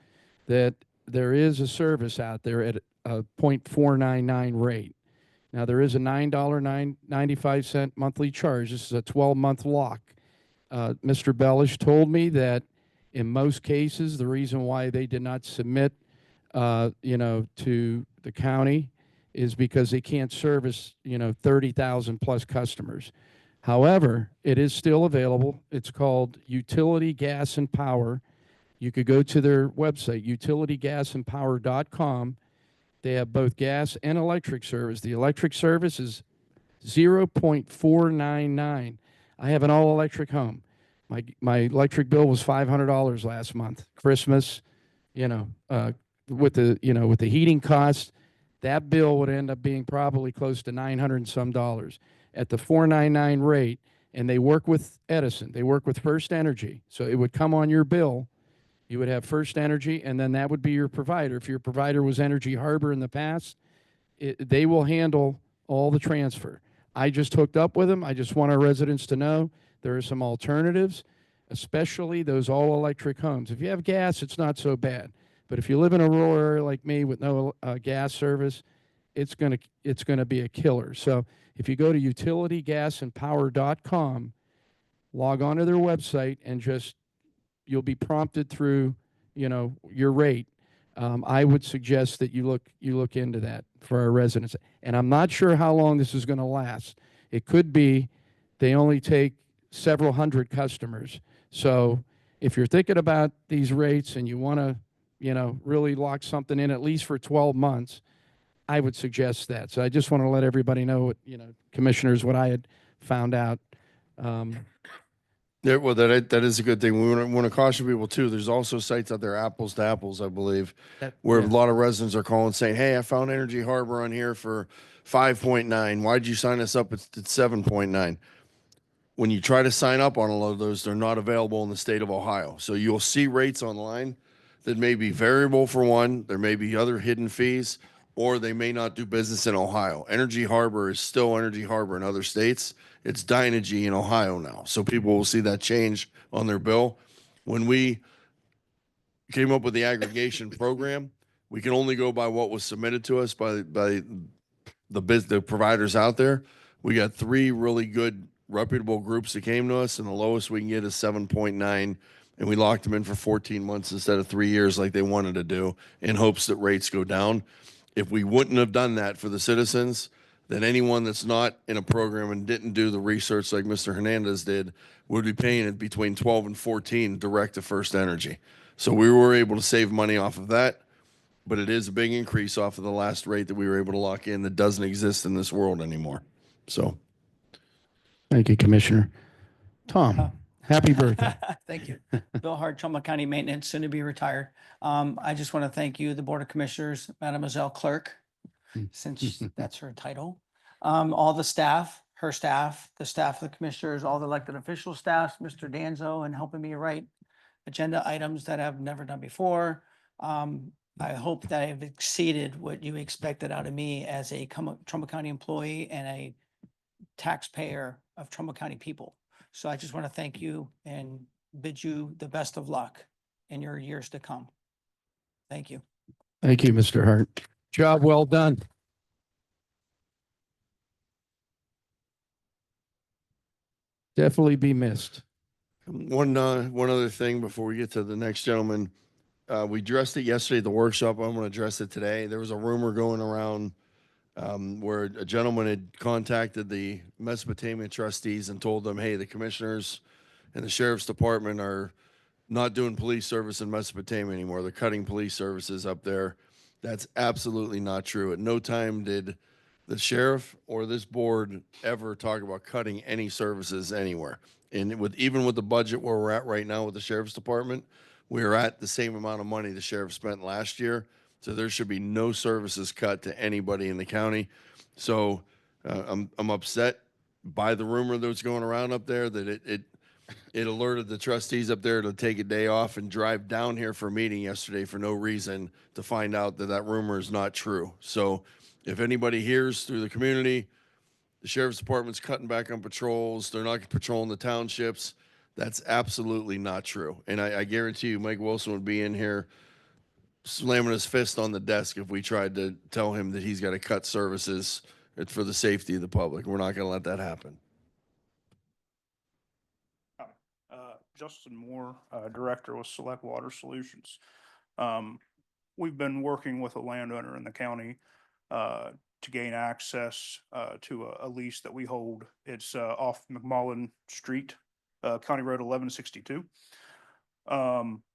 that there is a service out there at a 0.499 rate. Now, there is a $9.95 monthly charge. This is a 12-month lock. Mr. Bellish told me that in most cases, the reason why they did not submit, to the county is because they can't service, 30,000 plus customers. However, it is still available. It's called Utility Gas and Power. You could go to their website, utilitygasandpower.com. They have both gas and electric service. The electric service is 0.499. I have an all-electric home. My electric bill was $500 last month. Christmas, with the heating costs, that bill would end up being probably close to $900 and some dollars at the 499 rate. And they work with Edison. They work with First Energy. So it would come on your bill. You would have First Energy, and then that would be your provider. If your provider was Energy Harbor in the past, they will handle all the transfer. I just hooked up with them. I just want our residents to know there are some alternatives, especially those all-electric homes. If you have gas, it's not so bad. But if you live in a rural area like me with no gas service, it's gonna be a killer. So if you go to utilitygasandpower.com, log on to their website, and you'll be prompted through, your rate. I would suggest that you look into that for our residents. And I'm not sure how long this is going to last. It could be they only take several hundred customers. So if you're thinking about these rates and you want to, really lock something in at least for 12 months, I would suggest that. So I just want to let everybody know, what, commissioners, what I had found out.
Yeah, well, that is a good thing. We want to caution people too. There's also sites out there, apples to apples, I believe, where a lot of residents are calling saying, "Hey, I found Energy Harbor on here for 5.9. Why'd you sign us up? It's 7.9." When you try to sign up on a lot of those, they're not available in the state of Ohio. So you'll see rates online that may be variable for one. There may be other hidden fees. or they may not do business in Ohio. Energy Harbor is still Energy Harbor in other states. It's Dynegy in Ohio now. So people will see that change on their bill. When we came up with the aggregation program, we can only go by what was submitted to us by the providers out there. We got 3 really good reputable groups that came to us, and the lowest we can get is 7.9, and we locked them in for 14 months instead of 3 years like they wanted to do, in hopes that rates go down. If we wouldn't have done that for the citizens, then anyone that's not in a program and didn't do the research like Mr. Hernandez did would be paying it between 12 and 14 direct to First Energy. So we were able to save money off of that, but it is a big increase off of the last rate that we were able to lock in that doesn't exist in this world anymore. So
Thank you, Commissioner. Tom, happy birthday.
Thank you. Bill Hart, Trumbull County Maintenance, soon to be retired. I just want to thank you, the Board of Commissioners, Mademoiselle Clerk, since that's her title. All the staff, her staff, the staff of the commissioners, all the elected official staffs, Mr. Danzo, and helping me write agenda items that I've never done before. I hope that I've exceeded what you expected out of me as a Trumbull County employee and a taxpayer of Trumbull County people. So I just want to thank you and bid you the best of luck in your years to come. Thank you.
Thank you, Mr. Hart. Job well done. Definitely be missed.
one other thing before we get to the next gentleman. We addressed it yesterday at the workshop. I'm going to address it today. There was a rumor going around where a gentleman had contacted the Mesopotamia trustees and told them, hey, the commissioners and the sheriff's department are not doing police service in Mesopotamia anymore. They're cutting police services up there. That's absolutely not true. At no time did the sheriff or this board ever talk about cutting any services anywhere. And even with the budget where we're at right now with the sheriff's department, we are at the same amount of money the sheriff spent last year. So there should be no services cut to anybody in the county. So I'm upset by the rumor that was going around up there that it alerted the trustees up there to take a day off and drive down here for a meeting yesterday for no reason to find out that that rumor is not true. So if anybody hears through the community, the sheriff's department's cutting back on patrols, they're not patrolling the townships, that's absolutely not true. And I guarantee you Mike Wilson would be in here slamming his fist on the desk if we tried to tell him that he's got to cut services for the safety of the public. We're not going to let that happen.
Justin Moore, Director with Select Water Solutions. We've been working with a landowner in the county to gain access to a lease that we hold. It's off McMullen Street, County Road 1162.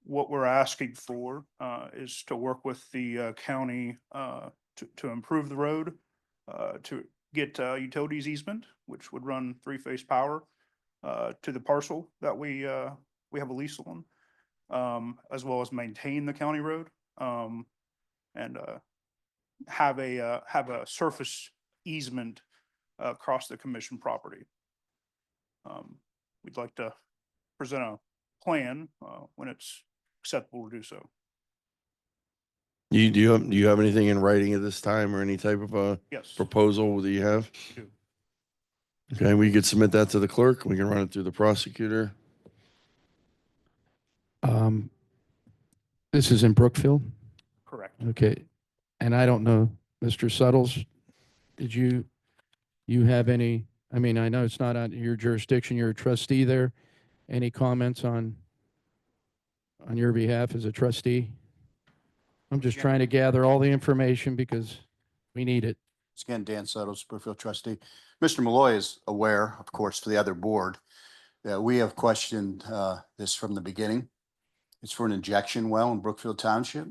What we're asking for is to work with the county to improve the road, to get utilities easement, which would run 3-phase power to the parcel that we have a lease on, as well as maintain the county road, and have a surface easement across the commission property. We'd like to present a plan when it's acceptable to do so.
Do you have anything in writing at this time or any type of
Yes.
proposal that you have?
We do.
Okay, we could submit that to the clerk. We can run it through the prosecutor.
This is in Brookfield?
Correct.
Okay. And I don't know, Mr. Suttles, did you have any, I mean, I know it's not on your jurisdiction, you're a trustee there. Any comments on your behalf as a trustee? I'm just trying to gather all the information because we need it.
Again, Dan Suttles, Brookfield trustee. Mr. Malloy is aware, of course, for the other board, that we have questioned this from the beginning. It's for an injection well in Brookfield Township,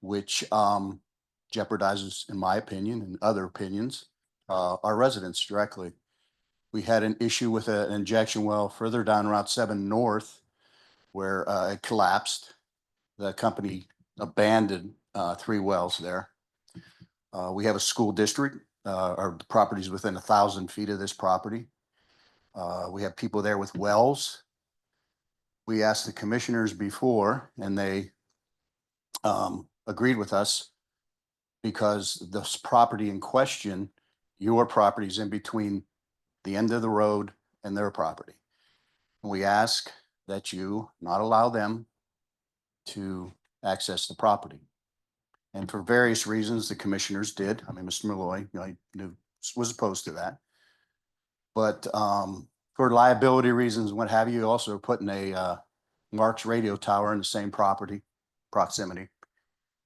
which jeopardizes, in my opinion and other opinions, our residents directly. We had an issue with an injection well further down Route 7 North where it collapsed. The company abandoned 3 wells there. We have a school district. Our property is within 1,000 feet of this property. We have people there with wells. We asked the commissioners before, and they agreed with us because this property in question, your property is in between the end of the road and their property. We ask that you not allow them to access the property. And for various reasons, the commissioners did. I mean, Mr. Malloy, you know, I knew, was opposed to that. But for liability reasons, what have you, also putting a Mark's radio tower in the same property proximity.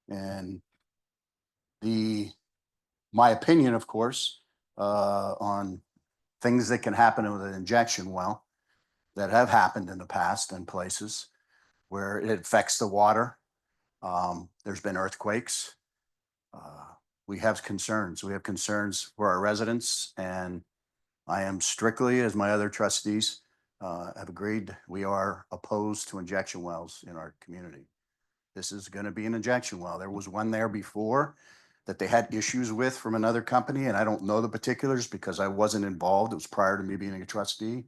And my opinion, of course, on things that can happen with an injection well that have happened in the past in places where it affects the water. There's been earthquakes. We have concerns. We have concerns for our residents, and I am strictly, as my other trustees have agreed, we are opposed to injection wells in our community. This is going to be an injection well. There was one there before that they had issues with from another company, and I don't know the particulars because I wasn't involved. It was prior to me being a trustee.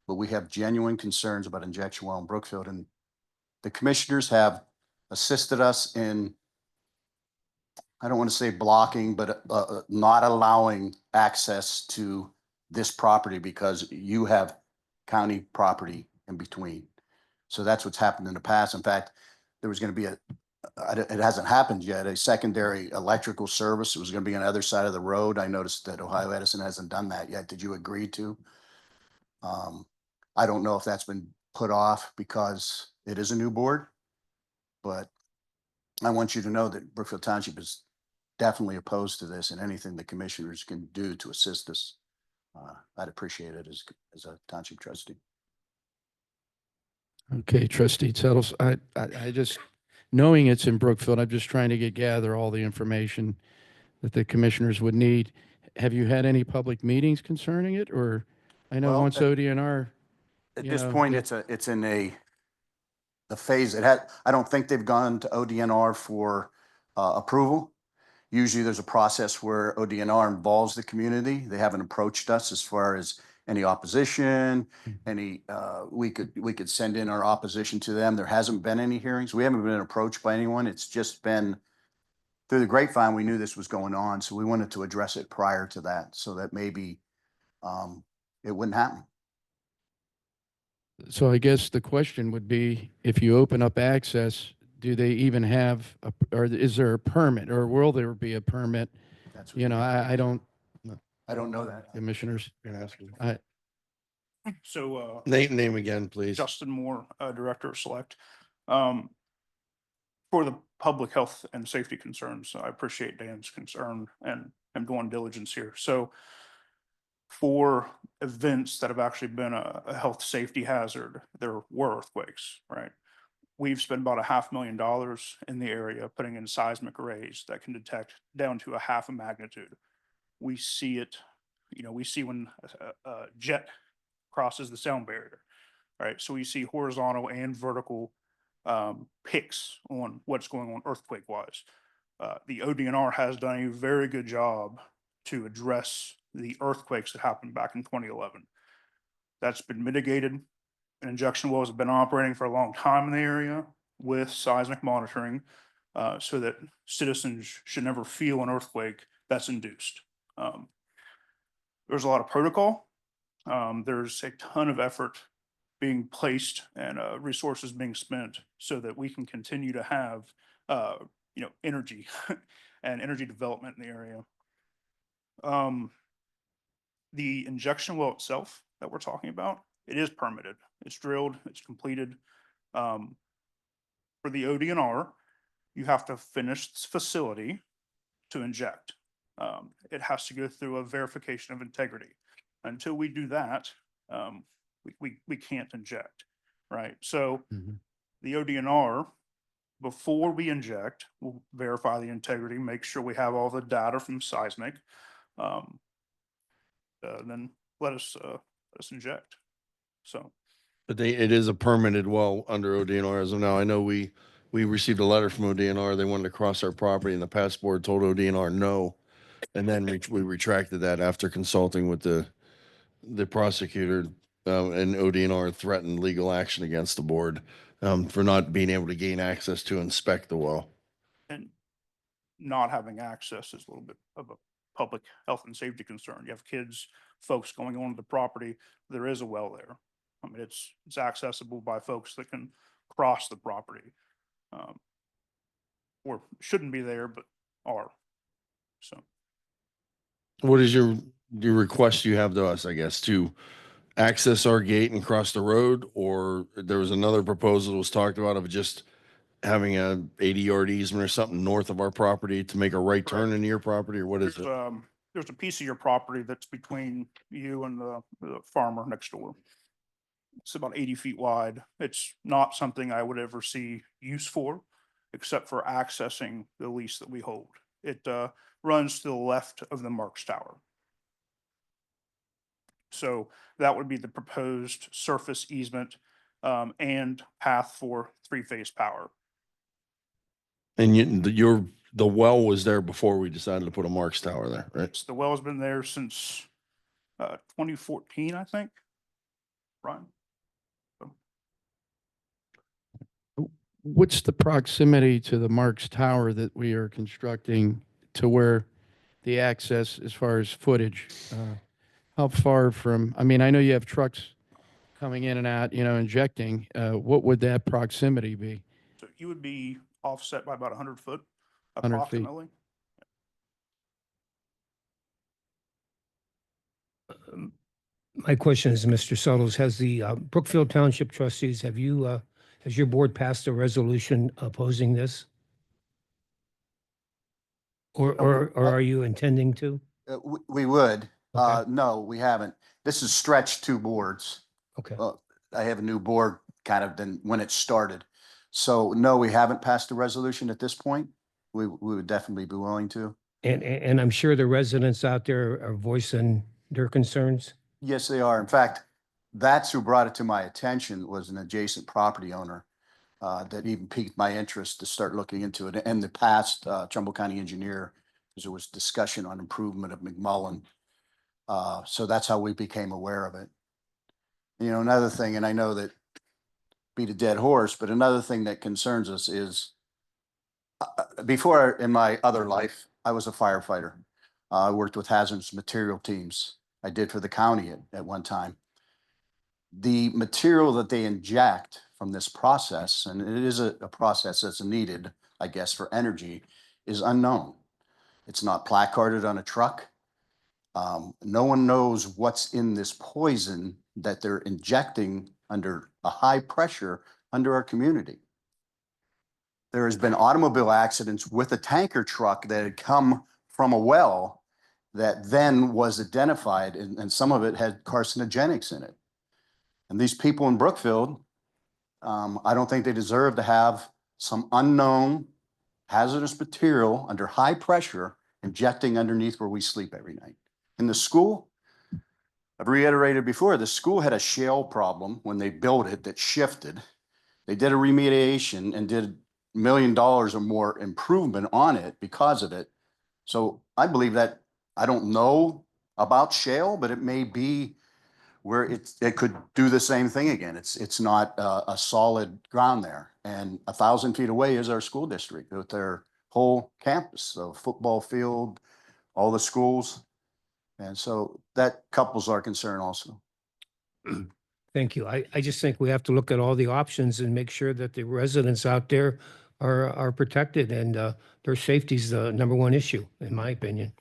But we have genuine concerns about injection well in Brookfield, and the commissioners have assisted us in, I don't want to say blocking, but not allowing access to this property because you have county property in between. So that's what's happened in the past. In fact, there was going to be it hasn't happened yet, a secondary electrical service. It was going to be on the other side of the road. I noticed that Ohio Edison hasn't done that yet. Did you agree to? I don't know if that's been put off because it is a new board, but I want you to know that Brookfield Township is definitely opposed to this, and anything the commissioners can do to assist us, I'd appreciate it as a township trustee.
Okay, trustee Settles, I just, knowing it's in Brookfield, I'm just trying to gather all the information that the commissioners would need. Have you had any public meetings concerning it, or I know
Well,
once ODNR,
At
you
this
know,
point, it's in the phase. I don't think they've gone to ODNR for approval. Usually there's a process where ODNR involves the community. They haven't approached us as far as any opposition, we could send in our opposition to them. There hasn't been any hearings. We haven't been approached by anyone. It's just been through the grapevine. We knew this was going on, so we wanted to address it prior to that so that maybe it wouldn't happen.
so I guess the question would be, if you open up access, do they even have, or is there a permit, or will there be a permit?
That's what
You know, I don't,
I don't know that.
commissioners,
So,
Name again, please.
Justin Moore, Director of Select. For the public health and safety concerns, I appreciate Dan's concern and doing diligence here. So for events that have actually been a health safety hazard, there were earthquakes, right? We've spent about $500,000 in the area putting in seismic arrays that can detect down to a half a magnitude. We see it, we see when a jet crosses the sound barrier, right? So we see horizontal and vertical picks on what's going on earthquake wise. The ODNR has done a very good job to address the earthquakes that happened back in 2011. That's been mitigated. And injection wells have been operating for a long time in the area with seismic monitoring, so that citizens should never feel an earthquake that's induced. There's a lot of protocol. There's a ton of effort being placed and resources being spent so that we can continue to have energy and energy development in the area. The injection well itself that we're talking about, it is permitted. It's drilled, it's completed. For the ODNR, you have to finish this facility to inject. It has to go through a verification of integrity. Until we do that, we can't inject, right? So the ODNR, before we inject, we'll verify the integrity, make sure we have all the data from seismic, then let us inject. So.
But it is a permitted well under ODNR as of now. I know we received a letter from ODNR. They wanted to cross our property, and the past board told ODNR no. And then we retracted that after consulting with the prosecutor, and ODNR threatened legal action against the board for not being able to gain access to inspect the well.
And not having access is a little bit of a public health and safety concern. You have kids, folks going onto the property, there is a well there. I mean, it's accessible by folks that can cross the property. Or shouldn't be there, but are. So
What is your request you have to us, I guess, to access our gate and cross the road? Or there was another proposal that was talked about of just having a 80-yard easement or something north of our property to make a right turn into your property, or what is it?
there's a piece of your property that's between you and the farmer next door. It's about 80 feet wide. It's not something I would ever see use for, except for accessing the lease that we hold. It runs to the left of the Marks Tower. So that would be the proposed surface easement and path for three-phase power.
And the well was there before we decided to put a Marks Tower there, right?
The well's been there since 2014, I think. Right.
What's the proximity to the Marks Tower that we are constructing to where the access as far as footage? How far from, I mean, I know you have trucks coming in and out, injecting. What would that proximity be?
So you would be offset by about 100 foot
100 feet.
approximately.
My question is, Mr. Suttles, has the Brookfield Township trustees, has your board passed a resolution opposing this? Or are you intending to?
We would.
Okay.
No, we haven't. This is stretched two boards.
Okay.
I have a new board kind of than when it started. So no, we haven't passed a resolution at this point. We would definitely be willing to.
And I'm sure the residents out there are voicing their concerns.
Yes, they are. In fact, that's who brought it to my attention, was an adjacent property owner that even piqued my interest to start looking into it. And the past Trumbull County engineer, because there was discussion on improvement of McMullen. So that's how we became aware of it. Another thing, and I know that beat a dead horse, but another thing that concerns us is before in my other life, I was a firefighter. I worked with hazardous material teams. I did for the county at one time. The material that they inject from this process, and it is a process that's needed, I guess, for energy, is unknown. It's not placarded on a truck. No one knows what's in this poison that they're injecting under a high pressure under our community. There has been automobile accidents with a tanker truck that had come from a well that then was identified, and some of it had carcinogenics in it. And these people in Brookfield, I don't think they deserve to have some unknown hazardous material under high pressure injecting underneath where we sleep every night. In the school, I've reiterated before, the school had a shale problem when they built it that shifted. They did a remediation and did $1 million or more improvement on it because of it. So I believe that, I don't know about shale, but it may be where it could do the same thing again. It's not a solid ground there. And 1,000 feet away is our school district with their whole campus, the football field, all the schools. And so that couples our concern also.
Thank you. I just think we have to look at all the options and make sure that the residents out there are protected, and their safety is the #1 issue, in my opinion.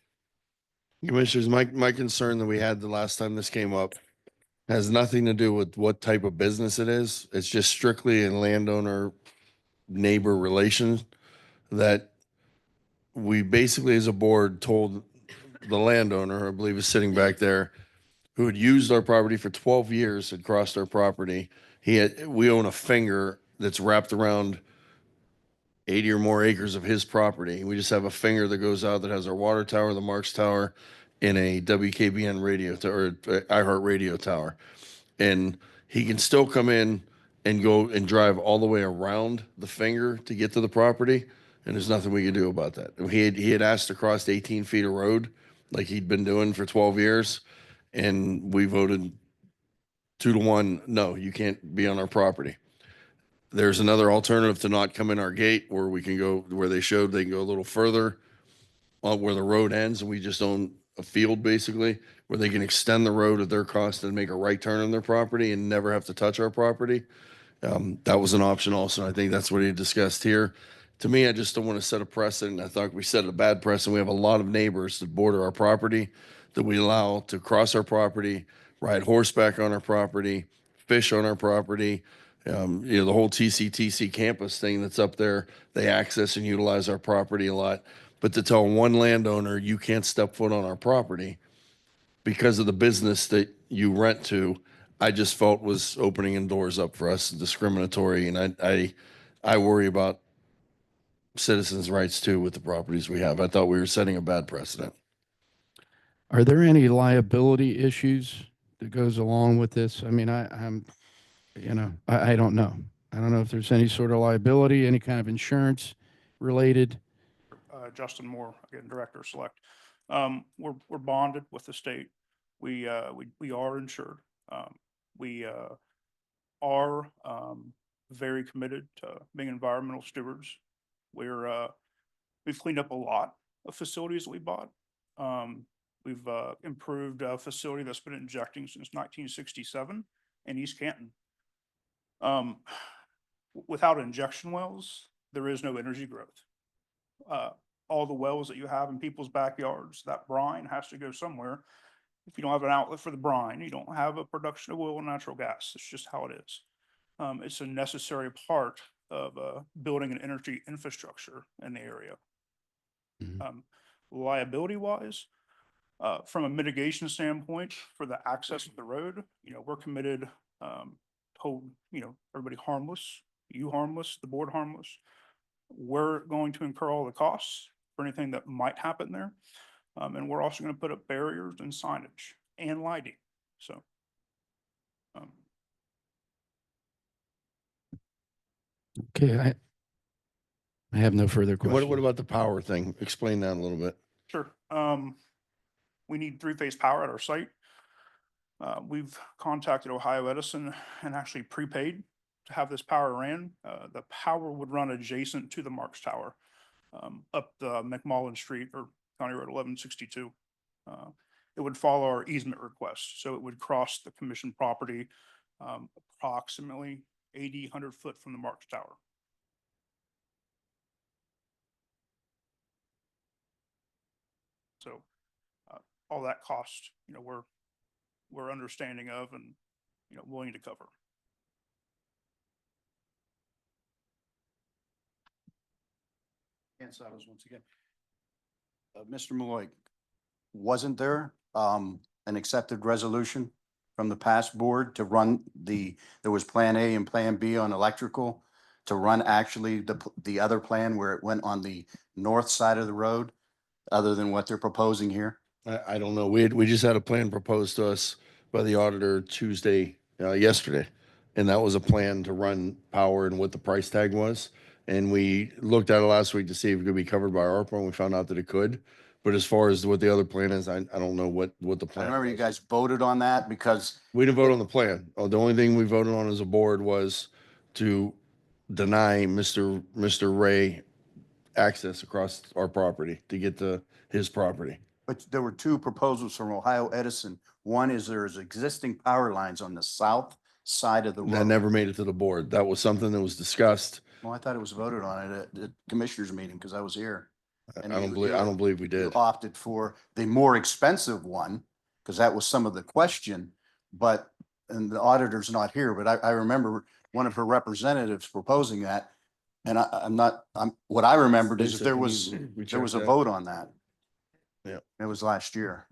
Commissioners, my concern that we had the last time this came up has nothing to do with what type of business it is. It's just strictly a landowner neighbor relation that we basically as a board told the landowner, I believe is sitting back there, who had used our property for 12 years, had crossed our property. We own a finger that's wrapped around 80 or more acres of his property. We just have a finger that goes out that has our water tower, the Marks Tower, and a WKBN radio or iHeart radio tower. And he can still come in and go and drive all the way around the finger to get to the property. And there's nothing we can do about that. He had asked to cross 18 feet of road like he'd been doing for 12 years. And we voted 2-1, no, you can't be on our property. There's another alternative to not come in our gate where we can go, where they showed they can go a little further where the road ends and we just own a field basically, where they can extend the road at their cost and make a right turn on their property and never have to touch our property. That was an option also. And I think that's what he discussed here. To me, I just don't want to set a precedent. I thought we set a bad precedent. We have a lot of neighbors that border our property that we allow to cross our property, ride horseback on our property, fish on our property. The whole TCTC campus thing that's up there, they access and utilize our property a lot. But to tell one landowner, you can't step foot on our property because of the business that you rent to, I just felt was opening doors up for us discriminatory. And I worry about citizens' rights too with the properties we have. I thought we were setting a bad precedent.
Are there any liability issues that goes along with this? I mean, I'm, I don't know. I don't know if there's any sort of liability, any kind of insurance related.
Justin Moore, again, Director Select. We're bonded with the state. We are insured. We are very committed to being environmental stewards. We've cleaned up a lot of facilities that we bought. We've improved a facility that's been injecting since 1967 in East Canton. Without injection wells, there is no energy growth. All the wells that you have in people's backyards, that brine has to go somewhere. If you don't have an outlet for the brine, you don't have a production of oil and natural gas. It's just how it is. It's a necessary part of building an energy infrastructure in the area. Liability wise, from a mitigation standpoint for the access to the road, we're committed, hold, everybody harmless, you harmless, the board harmless. We're going to incur all the costs for anything that might happen there. And we're also going to put up barriers and signage and lighting. So,
Okay, I have no further questions.
What about the power thing? Explain that a little bit.
sure. We need three-phase power at our site. We've contacted Ohio Edison and actually prepaid to have this power ran. The power would run adjacent to the Marks Tower, up the McMullen Street or County Road 1162. It would follow our easement request. So it would cross the commission property, approximately 100 foot from the Marks Tower. So all that cost, we're understanding of and, willing to cover.
And Saddles once again. Mr. Malloy, wasn't there an accepted resolution from the past board to run there was Plan A and Plan B on electrical to run actually the other plan where it went on the north side of the road, other than what they're proposing here?
I don't know. We just had a plan proposed to us by the auditor yesterday. And that was a plan to run power and what the price tag was. And we looked at it last week to see if it could be covered by ARPA, and we found out that it could. But as far as what the other plan is, I don't know what the
I
plan
remember you
was.
guys voted on that because
We didn't vote on the plan. The only thing we voted on as a board was to deny Mr. Ray access across our property to get to his property.
but there were two proposals from Ohio Edison. One is there is existing power lines on the south side of the road.
That never made it to the board. That was something that was discussed.
Well, I thought it was voted on at the commissioners meeting because I was here.
I don't believe we
You
did.
opted for the more expensive one because that was some of the question, and the auditor's not here, but I remember one of her representatives proposing that. And what I remembered is
Lisa,
there
can
was
you recheck
a
that?
vote on that.
Yeah.
It was last year.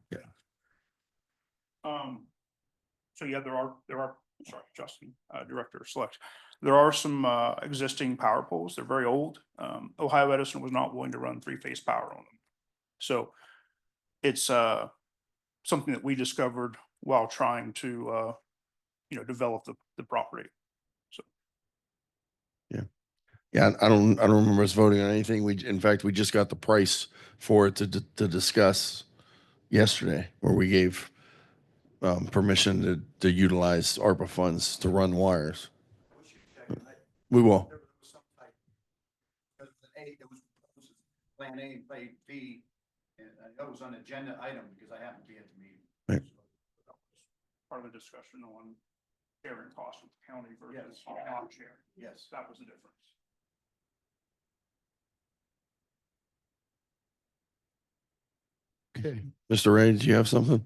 So yeah, sorry, Justin, Director Select. There are some existing power poles. They're very old. Ohio Edison was not willing to run three-phase power on them. So it's something that we discovered while trying to develop the property. So
Yeah, I don't remember us voting on anything. In fact, we just got the price for it to discuss yesterday, where we gave permission to utilize ARPA funds to run wires. We will.
Plan A and Plan B, And I know it was an agenda item because I happened to be at the meeting.
Right.
Part of the discussion on sharing costs with the county versus
Yes.
not sharing.
Yes.
That was the difference.
Okay.
Mr. Ray, do you have something?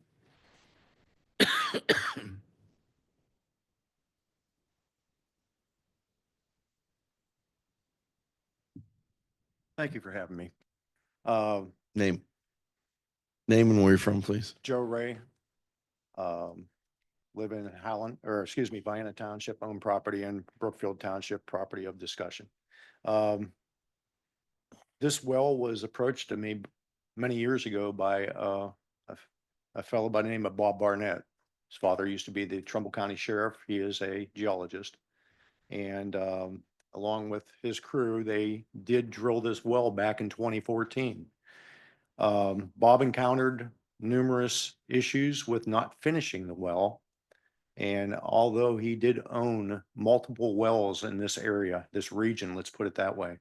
Thank you for having me.
Name. Name and where you're from, please.
Joe Ray. Live in Howland, or excuse me, Vienna Township, own property, and Brookfield Township, property of discussion. This well was approached to me many years ago by a fellow by the name of Bob Barnett. His father used to be the Trumbull County Sheriff. He is a geologist. And along with his crew, they did drill this well back in 2014. Bob encountered numerous issues with not finishing the well. And although he did own multiple wells in this area, this region, let's put it that way,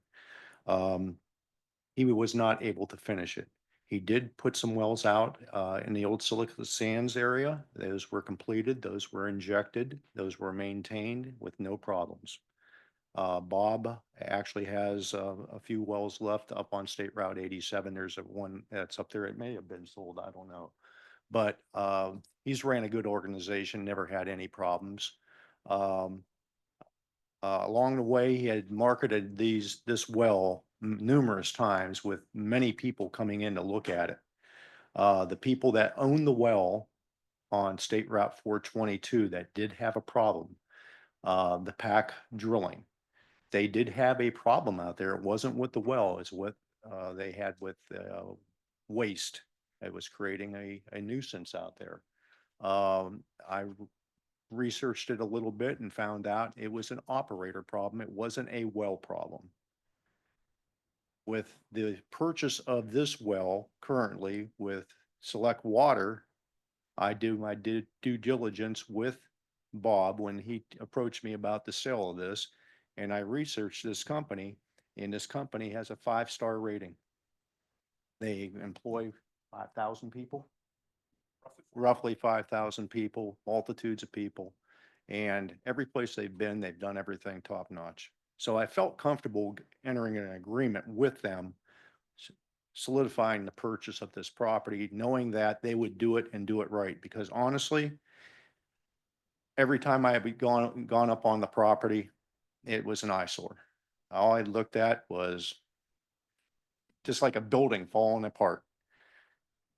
he was not able to finish it. He did put some wells out in the old silica sands area. Those were completed, those were injected, those were maintained with no problems. Bob actually has a few wells left up on State Route 87. There's one that's up there. It may have been sold, I don't know. But he's ran a good organization, never had any problems. Along the way, he had marketed this well numerous times with many people coming in to look at it. The people that own the well on State Route 422 that did have a problem, the PAC drilling, they did have a problem out there. It wasn't with the well, it's what they had with waste. It was creating a nuisance out there. I researched it a little bit and found out it was an operator problem. It wasn't a well problem. With the purchase of this well currently with Select Water, I did due diligence with Bob when he approached me about the sale of this, and I researched this company, and this company has a 5-star rating. They employ 5,000 people, roughly 5,000 people, multitudes of people. And every place they've been, they've done everything top notch. So I felt comfortable entering an agreement with them, solidifying the purchase of this property, knowing that they would do it and do it right. Because honestly, every time I had gone up on the property, it was an eyesore. All I looked at was just like a building falling apart.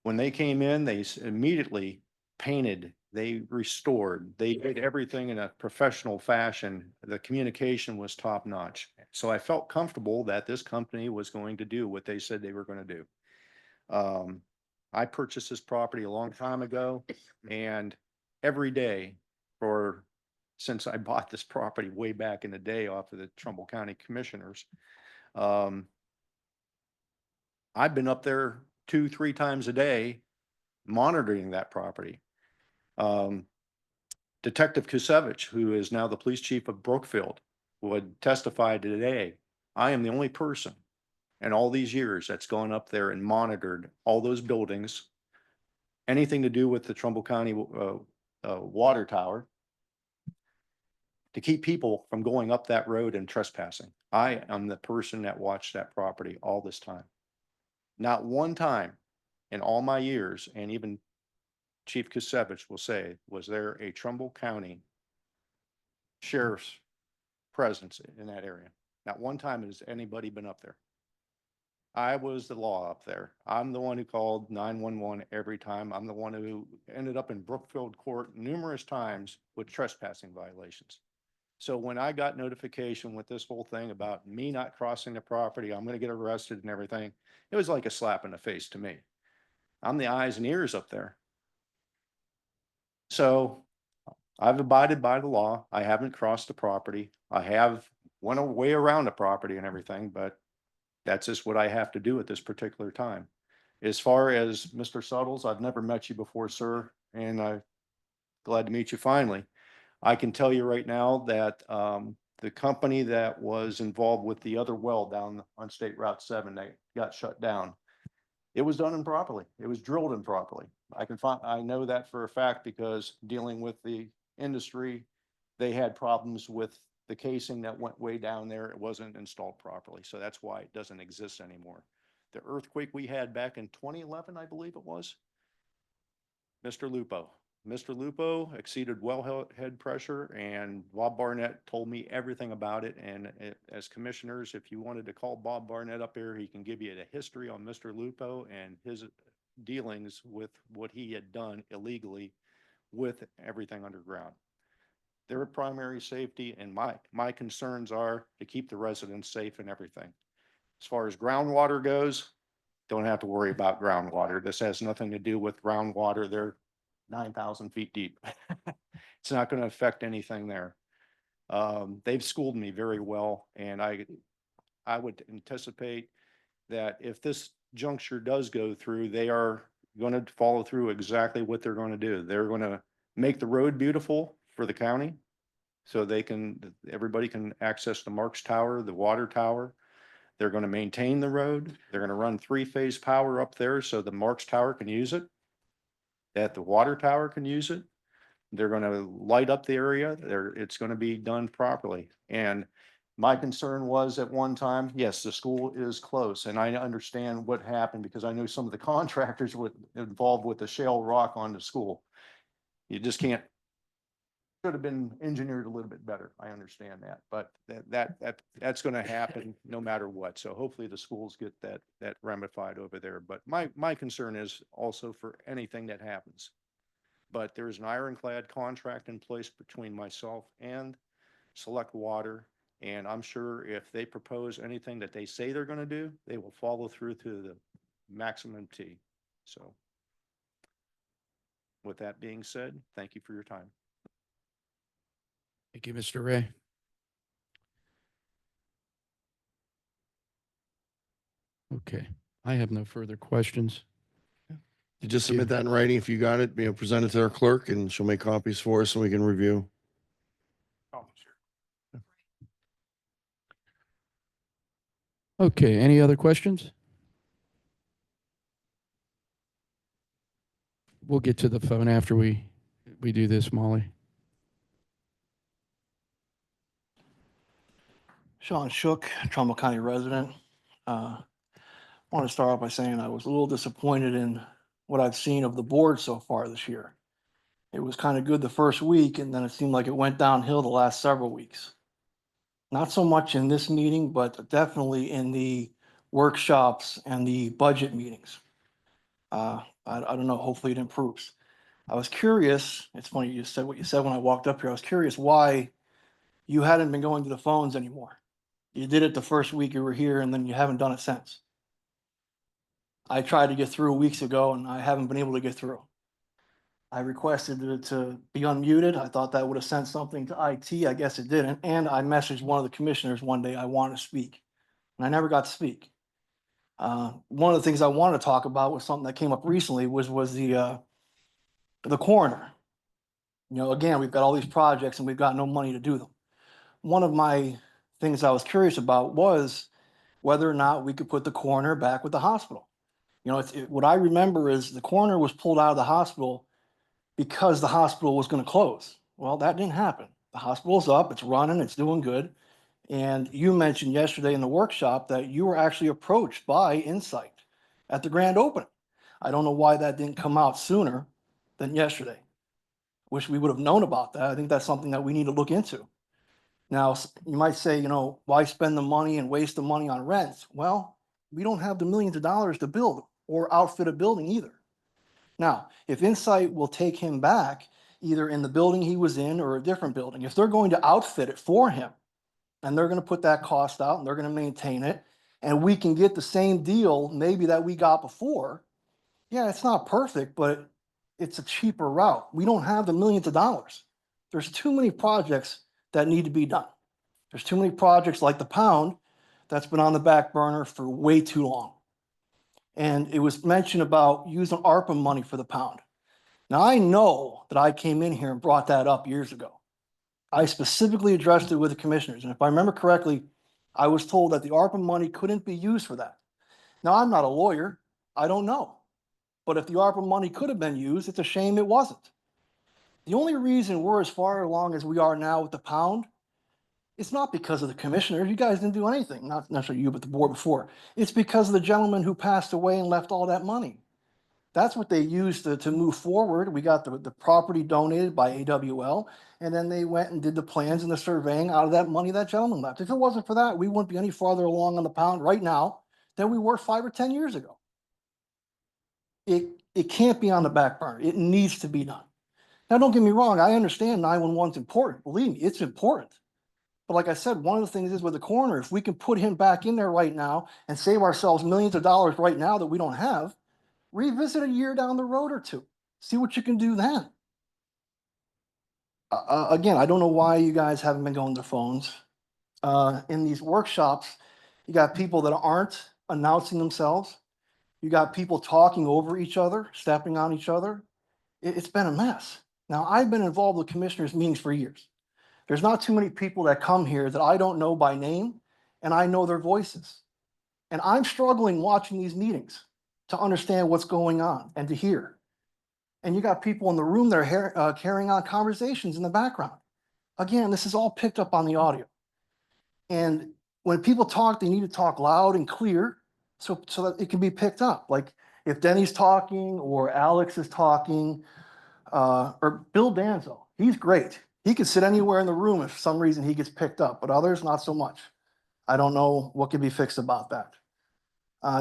When they came in, they immediately painted, they restored, they did everything in a professional fashion. The communication was top notch. So I felt comfortable that this company was going to do what they said they were going to do. I purchased this property a long time ago, and every day since I bought this property way back in the day off of the Trumbull County Commissioners, I've been up there 2-3 times a day monitoring that property. Detective Kusevich, who is now the police chief of Brookfield, would testify today. I am the only person in all these years that's gone up there and monitored all those buildings, anything to do with the Trumbull County water tower, to keep people from going up that road and trespassing. I am the person that watched that property all this time. Not one time in all my years, and even Chief Kusevich will say, was there a Trumbull County sheriff's presence in that area. Not one time has anybody been up there. I was the law up there. I'm the one who called 911 every time. I'm the one who ended up in Brookfield Court numerous times with trespassing violations. So when I got notification with this whole thing about me not crossing the property, I'm going to get arrested and everything, it was like a slap in the face to me. I'm the eyes and ears up there. So I've abided by the law. I haven't crossed the property. I have went a way around the property and everything, but that's just what I have to do at this particular time. As far as Mr. Suttles, I've never met you before, sir, and I'm glad to meet you finally. I can tell you right now that the company that was involved with the other well down on State Route 7 that got shut down, It was done improperly. It was drilled improperly. I know that for a fact because dealing with the industry, they had problems with the casing that went way down there. It wasn't installed properly. So that's why it doesn't exist anymore. The earthquake we had back in 2011, I believe it was, Mr. Lupo. Mr. Lupo exceeded wellhead pressure, and Bob Barnett told me everything about it. And as commissioners, if you wanted to call Bob Barnett up here, he can give you the history on Mr. Lupo and his dealings with what he had done illegally with everything underground. Their primary safety and my concerns are to keep the residents safe and everything. As far as groundwater goes, don't have to worry about groundwater. This has nothing to do with groundwater. They're 9,000 feet deep. It's not going to affect anything there. They've schooled me very well, and I would anticipate that if this juncture does go through, they are going to follow through exactly what they're going to do. They're going to make the road beautiful for the county so everybody can access the Marks Tower, the water tower. They're going to maintain the road. They're going to run 3-phase power up there so the Marks Tower can use it, that the water tower can use it. They're going to light up the area. It's going to be done properly. And my concern was at one time, yes, the school is close, and I understand what happened because I know some of the contractors were involved with the shale rock on the school. You just can't. Could have been engineered a little bit better. I understand that, but that's going to happen no matter what. So hopefully the schools get that ramified over there. But my concern is also for anything that happens. But there is an ironclad contract in place between myself and Select Water, and I'm sure if they propose anything that they say they're going to do, they will follow through to the maximum T. So with that being said, thank you for your time.
Thank you, Mr. Ray. Okay, I have no further questions.
You just submit that in writing if you got it, present it to our clerk and she'll make copies for us and we can review.
Oh, sure.
Okay, any other questions? We'll get to the phone after we do this, Molly.
Sean Shook, Trumbull County resident. I want to start off by saying I was a little disappointed in what I've seen of the board so far this year. It was kind of good the first week, and then it seemed like it went downhill the last several weeks. Not so much in this meeting, but definitely in the workshops and the budget meetings. I don't know, hopefully it improves. I was curious, it's funny you said what you said when I walked up here. I was curious why you hadn't been going to the phones anymore. You did it the first week you were here, and then you haven't done it since. I tried to get through weeks ago, and I haven't been able to get through. I requested it to be unmuted. I thought that would have sent something to IT. I guess it didn't. And I messaged one of the commissioners one day, I want to speak. And I never got to speak. One of the things I wanted to talk about was something that came up recently was the coroner. You know, again, we've got all these projects and we've got no money to do them. One of my things I was curious about was whether or not we could put the coroner back with the hospital. You know, what I remember is the coroner was pulled out of the hospital because the hospital was going to close. Well, that didn't happen. The hospital's up, it's running, it's doing good. And you mentioned yesterday in the workshop that you were actually approached by Insight at the grand opening. I don't know why that didn't come out sooner than yesterday. Wish we would have known about that. I think that's something that we need to look into. Now, you might say, you know, why spend the money and waste the money on rents? Well, we don't have the millions of dollars to build or outfit a building either. Now, if Insight will take him back, either in the building he was in or a different building, if they're going to outfit it for him, and they're going to put that cost out and they're going to maintain it, and we can get the same deal maybe that we got before, yeah, it's not perfect, but it's a cheaper route. We don't have the millions of dollars. There's too many projects that need to be done. There's too many projects like the Pound that's been on the back burner for way too long. And it was mentioned about using ARPA money for the Pound. Now, I know that I came in here and brought that up years ago. I specifically addressed it with the commissioners. And if I remember correctly, I was told that the ARPA money couldn't be used for that. Now, I'm not a lawyer. I don't know. But if the ARPA money could have been used, it's a shame it wasn't. The only reason we're as far along as we are now with the pound, it's not because of the commissioners. You guys didn't do anything, not necessarily you, but the board before. It's because of the gentleman who passed away and left all that money. That's what they used to move forward. We got the property donated by AWL, and then they went and did the plans and the surveying out of that money that gentleman left. If it wasn't for that, we wouldn't be any farther along on the pound right now than we were 5 or 10 years ago. It can't be on the back burner. It needs to be done. Now, don't get me wrong. I understand 911 is important. Believe me, it's important. But like I said, one of the things is with the coroner, if we can put him back in there right now and save ourselves millions of dollars right now that we don't have, revisit a year down the road or two. See what you can do then. Again, I don't know why you guys haven't been going to phones. In these workshops, you got people that aren't announcing themselves. You got people talking over each other, stepping on each other. It's been a mess. Now, I've been involved with commissioners' meetings for years. There's not too many people that come here that I don't know by name, and I know their voices. And I'm struggling watching these meetings to understand what's going on and to hear. And you got people in the room that are carrying on conversations in the background. Again, this is all picked up on the audio. And when people talk, they need to talk loud and clear so that it can be picked up. Like if Denny's talking or Alex is talking, or Bill Danzo, he's great. He can sit anywhere in the room if for some reason he gets picked up, but others, not so much. I don't know what can be fixed about that.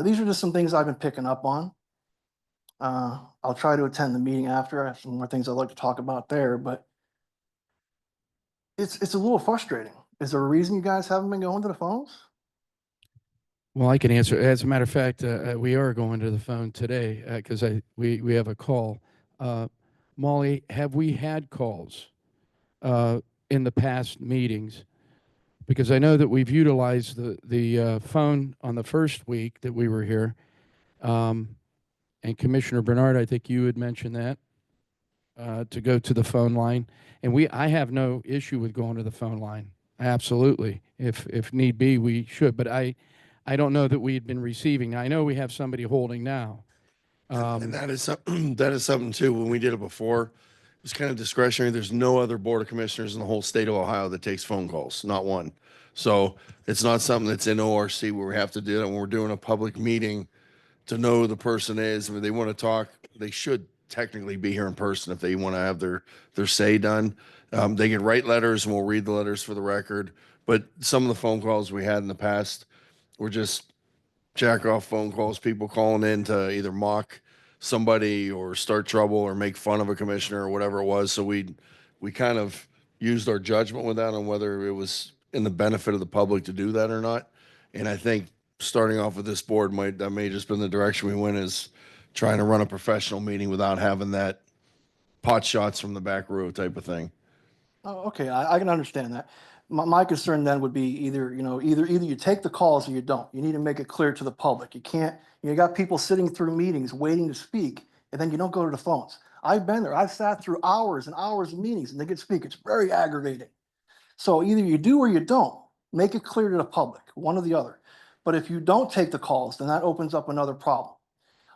These are just some things I've been picking up on. I'll try to attend the meeting after. I have some more things I'd like to talk about there, but it's a little frustrating. Is there a reason you guys haven't been going to the phones?
Well, I can answer. As a matter of fact, we are going to the phone today because we have a call. Molly, have we had calls in the past meetings? Because I know that we've utilized the phone on the first week that we were here. And Commissioner Bernard, I think you had mentioned that to go to the phone line. And I have no issue with going to the phone line. Absolutely. If need be, we should. But I don't know that we had been receiving. I know we have somebody holding now.
And that is that is something too. When we did it before, it was kind of discretionary. There's no other board of commissioners in the whole state of Ohio that takes phone calls, not one. So it's not something that's in ORC where we have to do it when we're doing a public meeting to know who the person is. If they want to talk, they should technically be here in person if they want to have their say done. They can write letters and we'll read the letters for the record. But some of the phone calls we had in the past were just jack off phone calls, people calling in to either mock somebody or start trouble or make fun of a commissioner or whatever it was. So we kind of used our judgment with that on whether it was in the benefit of the public to do that or not. And I think starting off with this board that may just been the direction we went, is trying to run a professional meeting without having that pot shots from the back row type of thing.
Oh, okay, I can understand that. My concern then would be either you take the calls or you don't. You need to make it clear to the public. You can't, you got people sitting through meetings waiting to speak, and then you don't go to the phones. I've been there. I've sat through hours and hours of meetings and they get to speak. It's very aggravating. So either you do or you don't. Make it clear to the public, one or the other. But if you don't take the calls, then that opens up another problem.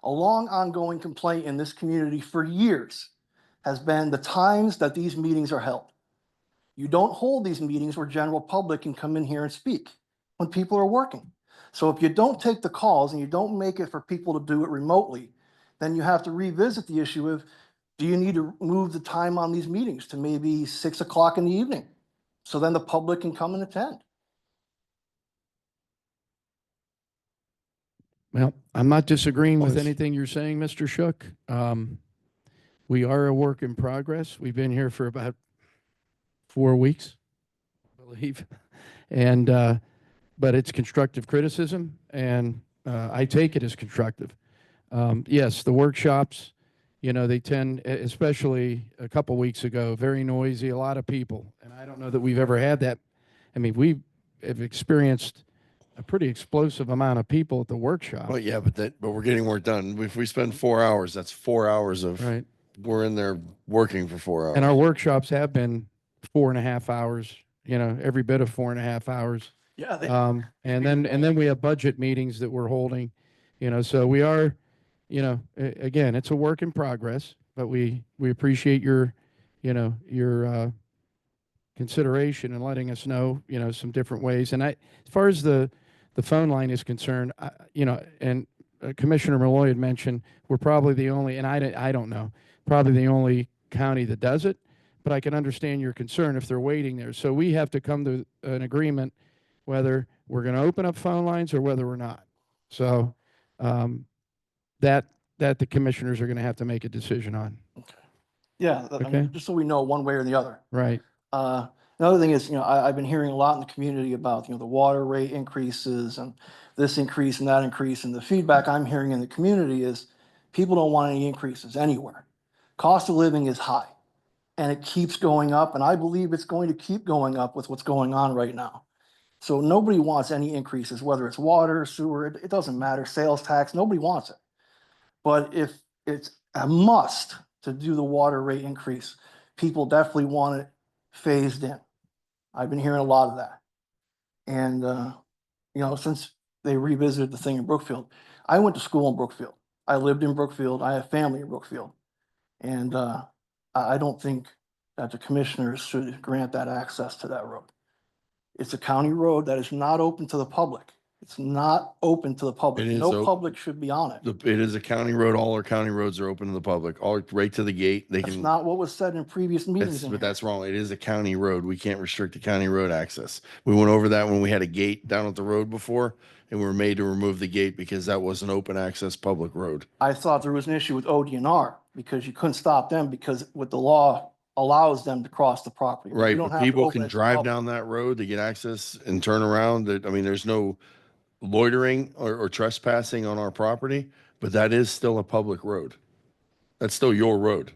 A long ongoing complaint in this community for years has been the times that these meetings are held. You don't hold these meetings where general public can come in here and speak when people are working. So if you don't take the calls and you don't make it for people to do it remotely, then you have to revisit the issue of, do you need to move the time on these meetings to maybe 6 o'clock in the evening? So then the public can come and attend.
Well, I'm not disagreeing with
Yes.
anything you're saying, Mr. Shook. We are a work in progress. We've been here for about 4 weeks, I believe. And, but it's constructive criticism, and I take it as constructive. Yes, the workshops, they tend, especially a couple weeks ago, very noisy, a lot of people. And I don't know that we've ever had that. I mean, we have experienced a pretty explosive amount of people at the workshop.
Well, yeah, but we're getting work done. If we spend 4 hours, that's 4 hours of,
Right.
we're in there working for 4 hours.
And our workshops have been 4.5 hours, every bit of 4.5 hours.
Yeah.
And then we have budget meetings that we're holding, so we are, again, it's a work in progress, but we appreciate your, your consideration and letting us know, some different ways. And as far as the phone line is concerned, and Commissioner Malloy had mentioned, we're probably the only, and I don't know, probably the only county that does it, but I can understand your concern if they're waiting there. So we have to come to an agreement whether we're going to open up phone lines or whether we're not. So that the commissioners are going to have to make a decision on.
Yeah, I
Okay.
mean, just so we know one way or the other.
Right.
Another thing is, I've been hearing a lot in the community about, the water rate increases and this increase and that increase. And the feedback I'm hearing in the community is people don't want any increases anywhere. Cost of living is high and it keeps going up. And I believe it's going to keep going up with what's going on right now. So nobody wants any increases, whether it's water, sewer, it doesn't matter, sales tax, nobody wants it. But if it's a must to do the water rate increase, people definitely want it phased in. I've been hearing a lot of that. And, since they revisited the thing in Brookfield, I went to school in Brookfield. I lived in Brookfield. I have family in Brookfield. And I don't think that the commissioners should grant that access to that road. It's a county road that is not open to the public. It's not open to the public.
It is
No public should be on it.
It is a county road. All our county roads are open to the public, all right to the gate. They
That's
can.
not what was said in previous meetings.
But that's wrong. It is a county road. We can't restrict the county road access. We went over that when we had a gate down at the road before, and we were made to remove the gate because that was an open access public road.
I thought there was an issue with ODNR because you couldn't stop them because what the law allows them to cross the property.
Right,
You don't
but
have to
people
open
can
it to
drive
public.
down that road to get access and turn around. I mean, there's no loitering or trespassing on our property, but that is still a public road. That's still your road.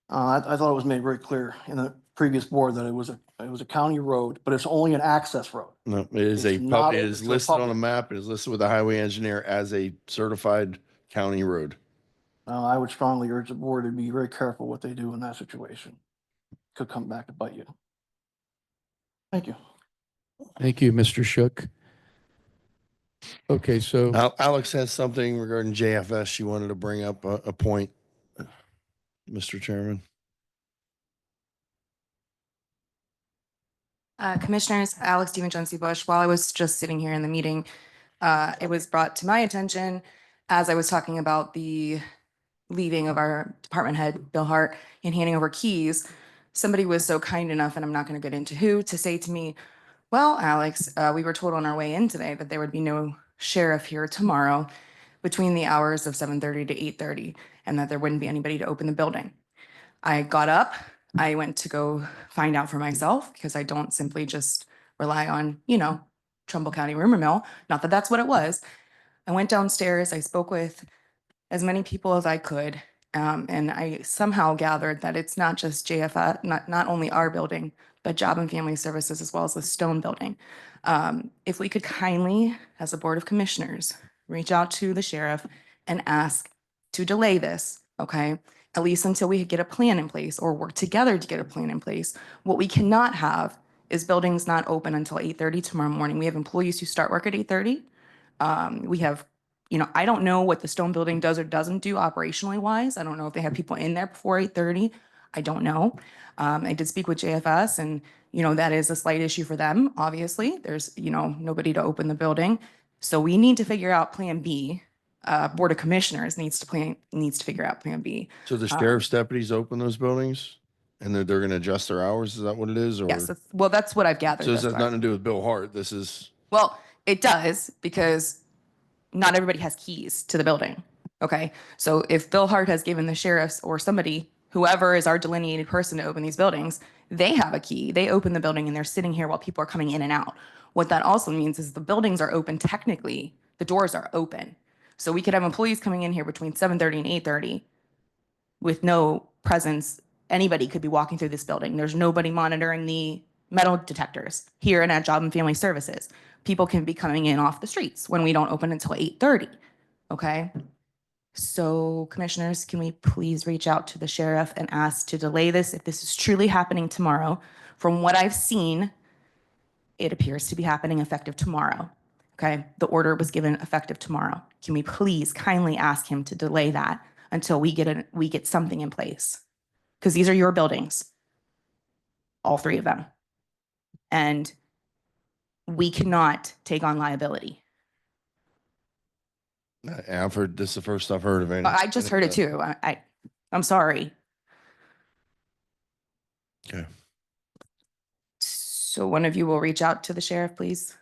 I thought it was made very clear in the previous board that it was a county road, but it's only an access road.
No, it is
It's not
it
open
is
to the
listed on a
public.
map. It is listed with the highway engineer as a certified county road.
I would strongly urge the board to be very careful what they do in that situation. Could come back to bite you. Thank you.
Thank you, Mr. Shook. Okay, so
Alex has something regarding JFS. She wanted to bring up a point, Mr. Chairman.
Commissioners, Alex Stephen Bush, while I was just sitting here in the meeting, it was brought to my attention as I was talking about the leaving of our department head, Bill Hart, and handing over keys. Somebody was so kind enough, and I'm not going to get into who, to say to me, well, Alex, we were told on our way in today that there would be no sheriff here tomorrow between the hours of 7:30 to 8:30, and that there wouldn't be anybody to open the building. I got up, I went to go find out for myself because I don't simply just rely on, Trumbull County rumor mill. Not that that's what it was. I went downstairs, I spoke with as many people as I could. And I somehow gathered that it's not just JFS, not only our building, but Job and Family Services as well as the Stone Building. If we could kindly, as a Board of Commissioners, reach out to the sheriff and ask to delay this, okay? At least until we get a plan in place or work together to get a plan in place. What we cannot have is buildings not open until 8:30 tomorrow morning. We have employees who start work at 8:30. We have, I don't know what the Stone Building does or doesn't do operationally wise. I don't know if they have people in there before 8:30. I don't know. I did speak with JFS and, that is a slight issue for them, obviously. There's, nobody to open the building. So we need to figure out Plan B. Board of Commissioners needs to figure out Plan B.
So the sheriff's deputies open those buildings and they're going to adjust their hours? Is that what it is? Or
Yes, that's what I've gathered.
so this
thus
has
far.
nothing to do with Bill Hart. This is
Well, it does because not everybody has keys to the building. Okay. So if Bill Hart has given the sheriffs or somebody, whoever is our delineated person to open these buildings, they have a key. They open the building and they're sitting here while people are coming in and out. What that also means is the buildings are open technically, the doors are open. So we could have employees coming in here between 7:30 and 8:30 with no presence. Anybody could be walking through this building. There's nobody monitoring the metal detectors here and at Job and Family Services. People can be coming in off the streets when we don't open until 8:30, okay? So commissioners, can we please reach out to the sheriff and ask to delay this if this is truly happening tomorrow? From what I've seen, it appears to be happening effective tomorrow. Okay, the order was given effective tomorrow. Can we please kindly ask him to delay that until we get something in place? Because these are your buildings, all three of them. And we cannot take on liability.
I've heard, this is the first I've heard of any.
I just heard it too. I'm sorry.
Okay.
So one of you will reach out to the sheriff, please.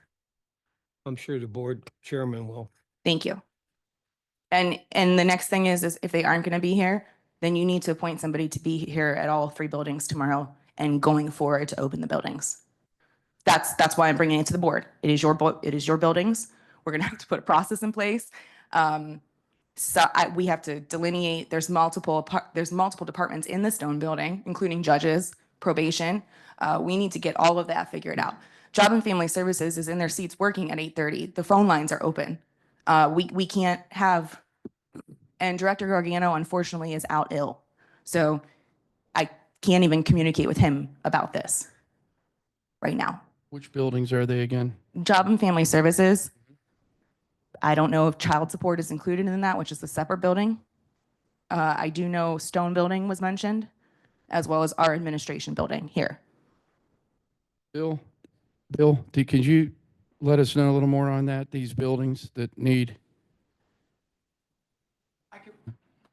I'm sure the board chairman will.
Thank you. And the next thing is if they aren't going to be here, then you need to appoint somebody to be here at all three buildings tomorrow and going forward to open the buildings. That's why I'm bringing it to the board. It is your buildings. We're going to have to put a process in place. So we have to delineate. There's multiple departments in the Stone building, including judges, probation. We need to get all of that figured out. Job and Family Services is in their seats working at 8:30. The phone lines are open. We can't have, and Director Gargano unfortunately is out ill. So I can't even communicate with him about this right now.
Which buildings are they again?
Job and Family Services. I don't know if child support is included in that, which is a separate building. I do know Stone building was mentioned, as well as our administration building here.
Bill, could you let us know a little more on that, these buildings that need?
I could,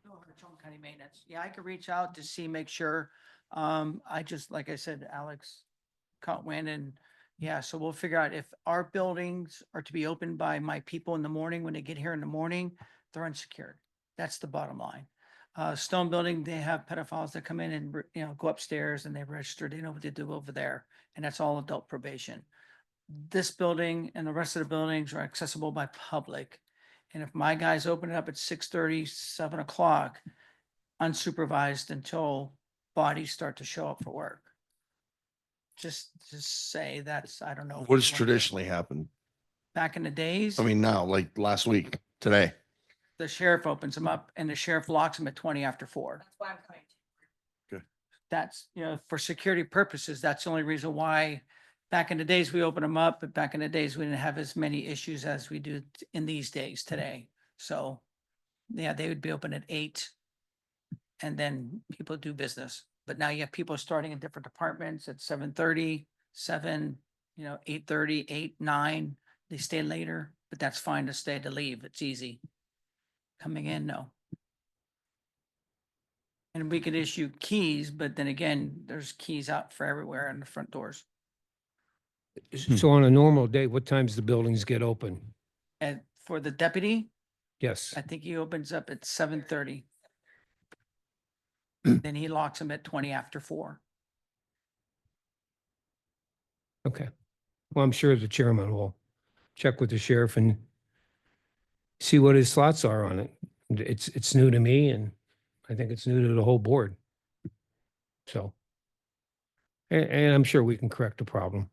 Trumbull County Maintenance. Yeah, I could reach out to see, make sure. I just, like I said, Alex caught wind and yeah, so we'll figure out if our buildings are to be opened by my people in the morning, when they get here in the morning, they're unsecured. That's the bottom line. Stone building, they have pedophiles that come in and, go upstairs and they register, they know what to do over there. And that's all adult probation. This building and the rest of the buildings are accessible by public. And if my guys open it up at 6:30, 7 o'clock, unsupervised until bodies start to show up for work. Just say that's, I don't know.
What has traditionally happened?
Back in the days,
I mean, now, like last week, today.
the sheriff opens them up and the sheriff locks them at 20 after 4.
That's why I'm coming.
That's, for security purposes, that's the only reason why back in the days we opened them up, but back in the days we didn't have as many issues as we do in these days today. So yeah, they would be open at 8 and then people do business. But now you have people starting in different departments at 7:30, 7, 8:30, 8, 9. They stay later, but that's fine to stay to leave. It's easy. Coming in, no. And we could issue keys, but then again, there's keys out for everywhere in the front doors.
So on a normal day, what times the buildings get open?
And for the deputy,
Yes.
I think he opens up at 7:30. Then he locks them at 20 after 4.
Okay. Well, I'm sure the chairman will check with the sheriff and see what his thoughts are on it. It's new to me and I think it's new to the whole board. So, and I'm sure we can correct the problem.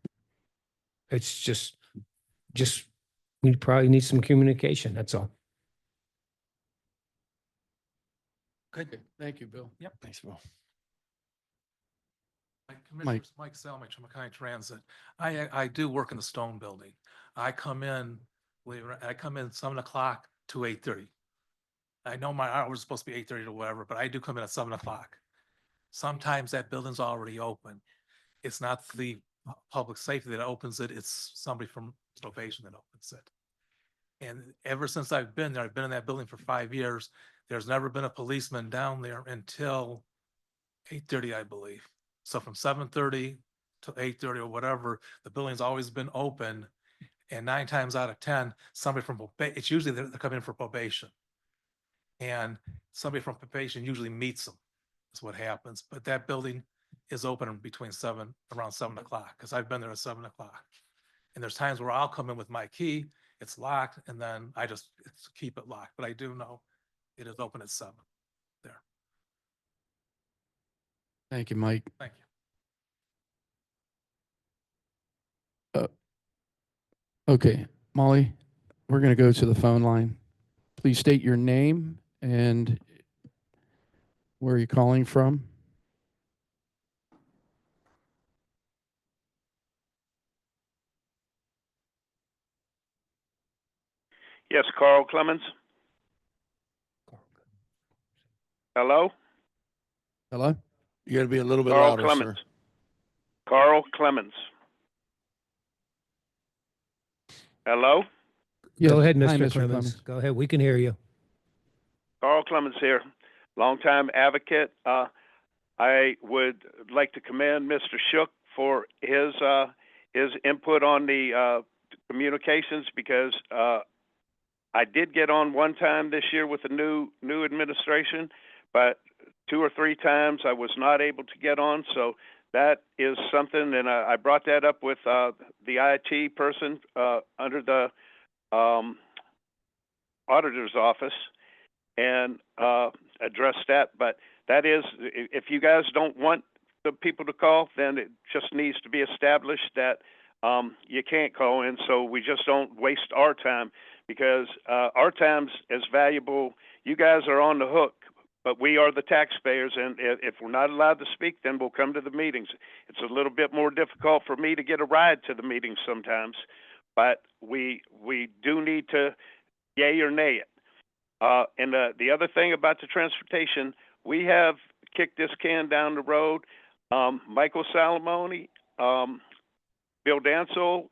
It's just we probably need some communication. That's all.
Good.
Thank you, Bill.
Yep.
Thanks, Bill.
Commissioners, Mike Salmich, Trumbull County Transit. I do work in the Stone building. I come in 7 o'clock to 8:30. I know my hours are supposed to be 8:30 to whatever, but I do come in at 7 o'clock. Sometimes that building's already open. It's not the public safety that opens it, it's somebody from probation that opens it. And ever since I've been there, I've been in that building for 5 years. There's never been a policeman down there until 8:30, I believe. So from 7:30 to 8:30 or whatever, the building's always been open. And 9 times out of 10, somebody from probation, it's usually they're coming in for probation. And somebody from probation usually meets them, is what happens. But that building is open between around 7 o'clock, because I've been there at 7 o'clock. And there's times where I'll come in with my key, it's locked, and then I just keep it locked. But I do know it is open at 7 there.
Thank you, Mike.
Thank you.
Okay, Molly, we're going to go to the phone line. Please state your name and where you're calling from.
Yes, Carl Clemens. Hello?
Hello?
You gotta be a little bit
Carl
louder,
Clemens.
sir.
Carl Clemens. Hello?
Yes.
Go ahead,
Hi,
Mr. Clemens. Go ahead. We can hear you.
Carl Clemens here, longtime advocate. I would like to commend Mr. Shook for his input on the communications, because I did get on one time this year with the new administration, but 2 or 3 times I was not able to get on. So that is something, and I brought that up with the IT person under the auditor's office, and address that. But that is, if you guys don't want the people to call, then it just needs to be established that you can't call in, so we just don't waste our time, because our time's as valuable. You guys are on the hook, but we are the taxpayers, and if we're not allowed to speak, then we'll come to the meetings. It's a little bit more difficult for me to get a ride to the meetings sometimes, but we do need to yay or nay it. And the other thing about the transportation, we have kicked this can down the road. Michael Salamone, Bill Dancel,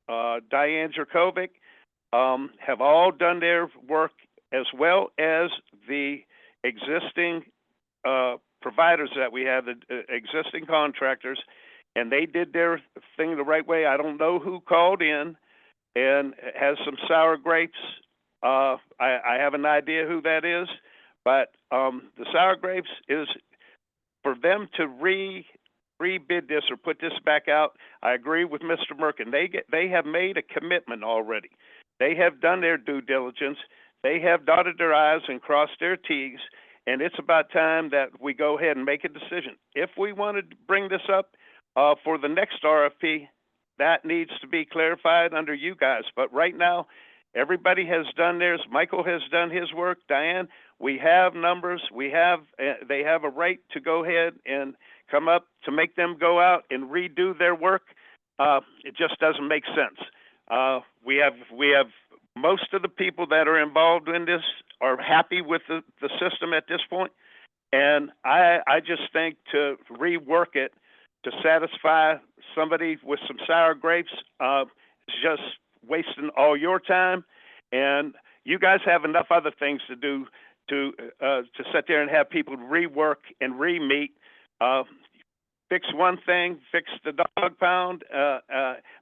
Diane Jerkovic have all done their work, as well as the existing providers that we have, the existing contractors, and they did their thing the right way. I don't know who called in and has some sour grapes. I have an idea who that is, but the sour grapes is for them to rebid this or put this back out. I agree with Mr. Merkin. They have made a commitment already. They have done their due diligence. They have dotted their I's and crossed their T's, and it's about time that we go ahead and make a decision. If we want to bring this up for the next RFP, that needs to be clarified under you guys. But right now, everybody has done theirs. Michael has done his work. Diane, we have numbers. They have a right to go ahead and come up to make them go out and redo their work. It just doesn't make sense. We have most of the people that are involved in this are happy with the system at this point. And I just think to rework it to satisfy somebody with some sour grapes is just wasting all your time. And you guys have enough other things to do to sit there and have people rework and re-meet. Fix one thing, fix the dog pound,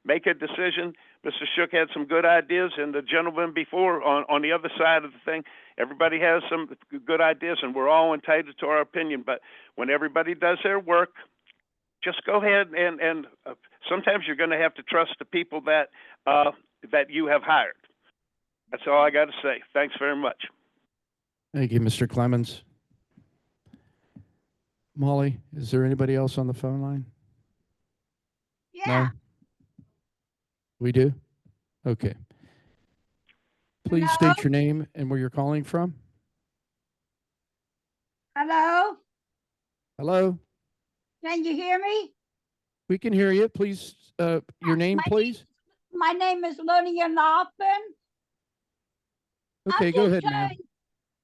make a decision. Mr. Shook had some good ideas, and the gentleman before on the other side of the thing, everybody has some good ideas, and we're all entitled to our opinion. But when everybody does their work, just go ahead and sometimes you're going to have to trust the people that you have hired. That's all I got to say. Thanks very much.
Thank you, Mr. Clemens. Molly, is there anybody else on the phone line?
Yeah.
No? We do? Okay. Please
Hello?
state your name and where you're calling from.
Hello?
Hello?
Can you hear me?
We can hear you. Please, your name, please.
My name is Lydia Lawson.
Okay, go ahead, ma'am.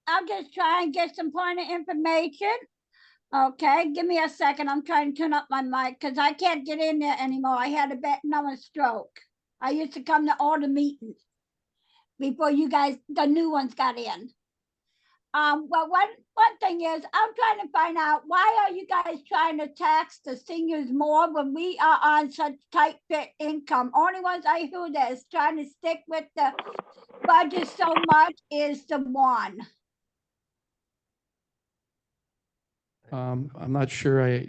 I'm just trying to get some point of information. Okay, give me a second. I'm trying to turn up my mic because I can't get in there anymore. I had a stroke. I used to come to all the meetings before you guys, the new ones, got in. Well, one thing is, I'm trying to find out, why are you guys trying to tax the seniors more when we are on such tight fit income? Only ones I hear that is trying to stick with the budget so much is the one.
I'm not sure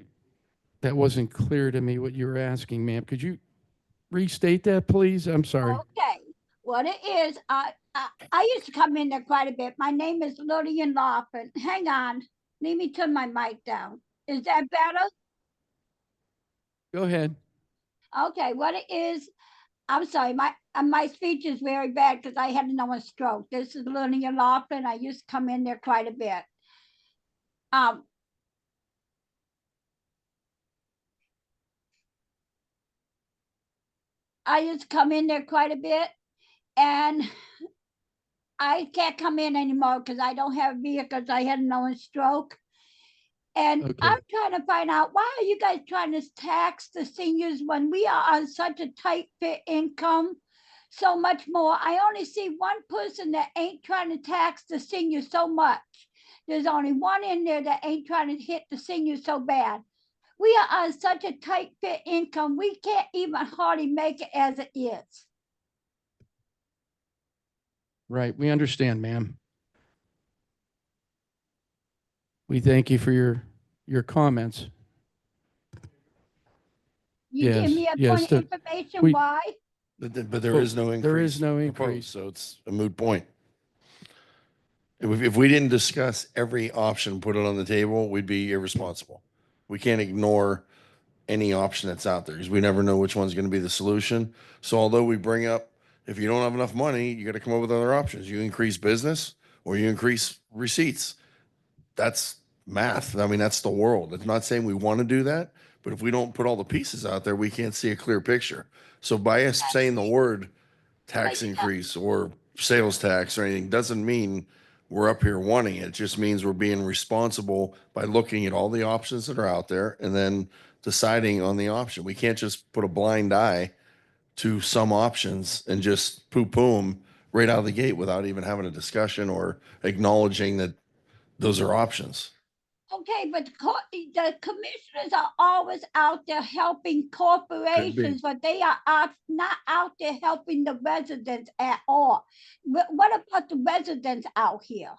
that wasn't clear to me what you were asking, ma'am. Could you restate that, please? I'm sorry.
Okay, what it is, I used to come in there quite a bit. My name is Lillian Lawson. Hang on, let me turn my mic down. Is that better?
Go ahead.
Okay, what it is, I'm sorry, my speech is very bad because I had a stroke. This is Lillian Lawson. I used to come in there quite a bit. I used to come in there quite a bit, and I can't come in anymore because I don't have vehicles. I had another stroke. And
Okay.
I'm trying to find out, why are you guys trying to tax the seniors when we are on such a tight fit income? So much more. I only see one person that ain't trying to tax the seniors so much. There's only one in there that ain't trying to hit the seniors so bad. We are on such a tight fit income, we can't even hardly make it as it is.
Right. We understand, ma'am. We thank you for your comments.
You give
Yes,
me a
yes,
point of information
we-
why?
But there is no increase.
There is no
proposed,
increase.
So it's a moot point. If we didn't discuss every option, put it on the table, we'd be irresponsible. We can't ignore any option that's out there because we never know which one's going to be the solution. So although we bring up, if you don't have enough money, you got to come up with other options. You increase business or you increase receipts. That's math. I mean, that's the world. It's not saying we want to do that, but if we don't put all the pieces out there, we can't see a clear picture. So by us saying the word tax increase or sales tax or anything doesn't mean we're up here wanting it. It just means we're being responsible by looking at all the options that are out there and then deciding on the option. We can't just put a blind eye to some options and just poo-poo them right out of the gate without even having a discussion or acknowledging that those are options.
Okay, but the commissioners are always out there helping corporations, but they are not out there helping the residents at all. What about the residents out here?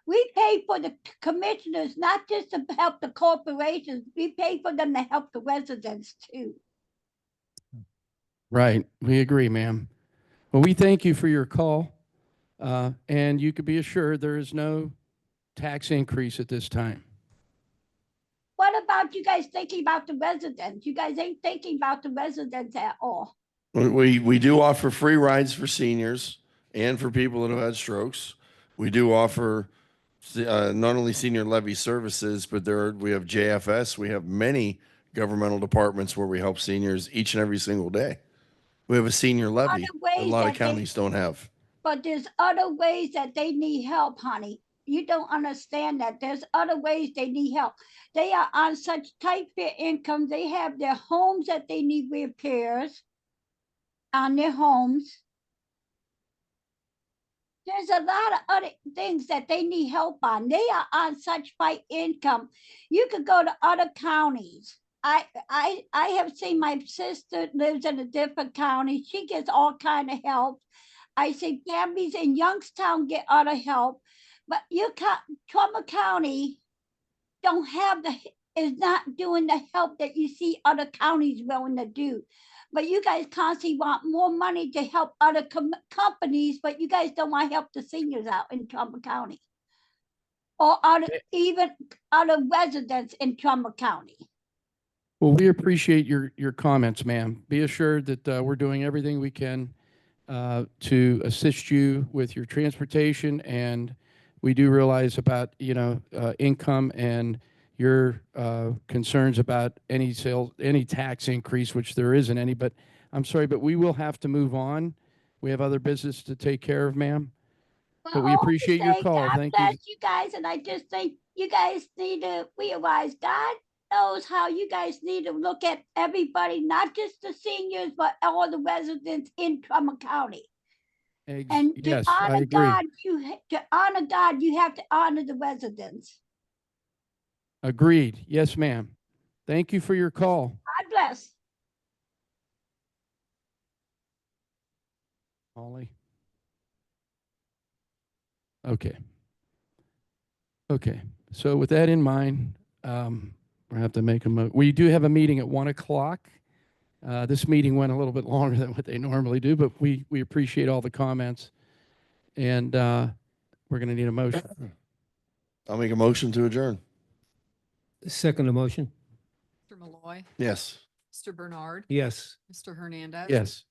We pay for the commissioners, not just to help the corporations. We pay for them to help the residents too.
Right. We agree, ma'am. Well, we thank you for your call. And you could be assured there is no tax increase at this time.
What about you guys thinking about the residents? You guys ain't thinking about the residents at all.
We do offer free rides for seniors and for people that have had strokes. We do offer not only senior levy services, but we have JFS. We have many governmental departments where we help seniors each and every single day. We have a senior levy that a lot of counties don't have.
But there's other ways that they need help, honey. You don't understand that. There's other ways they need help. They are on such tight fit income. They have their homes that they need repairs on their homes. There's a lot of other things that they need help on. They are on such tight income. You could go to other counties. I have seen my sister lives in a different county. She gets all kind of help. I see families in Youngstown get other help, but Trumbull County don't have is not doing the help that you see other counties willing to do. But you guys constantly want more money to help other companies, but you guys don't want to help the seniors out in Trumbull County or even other residents in Trumbull County.
Well, we appreciate your comments, ma'am. Be assured that we're doing everything we can to assist you with your transportation, and we do realize about income and your concerns about any tax increase, which there isn't any. But I'm sorry, but we will have to move on. We have other business to take care of, ma'am. But we appreciate your call.
God
Thank you.
bless you guys, and I just think you guys need to realize God knows how you guys need to look at everybody, not just the seniors, but all the residents in Trumbull County. And to
Yes, I
honor
agree.
God, you have to honor the residents.
Agreed. Yes, ma'am. Thank you for your call.
God bless.
Holly. Okay. Okay. So with that in mind, we'll have to make we do have a meeting at 1 o'clock. This meeting went a little bit longer than what they normally do, but we appreciate all the comments. And we're going to need a motion.
I'll make a motion to adjourn.
Second motion?
Mr. Malloy.
Yes.
Mr. Bernard.
Yes.
Mr. Hernandez.
Yes.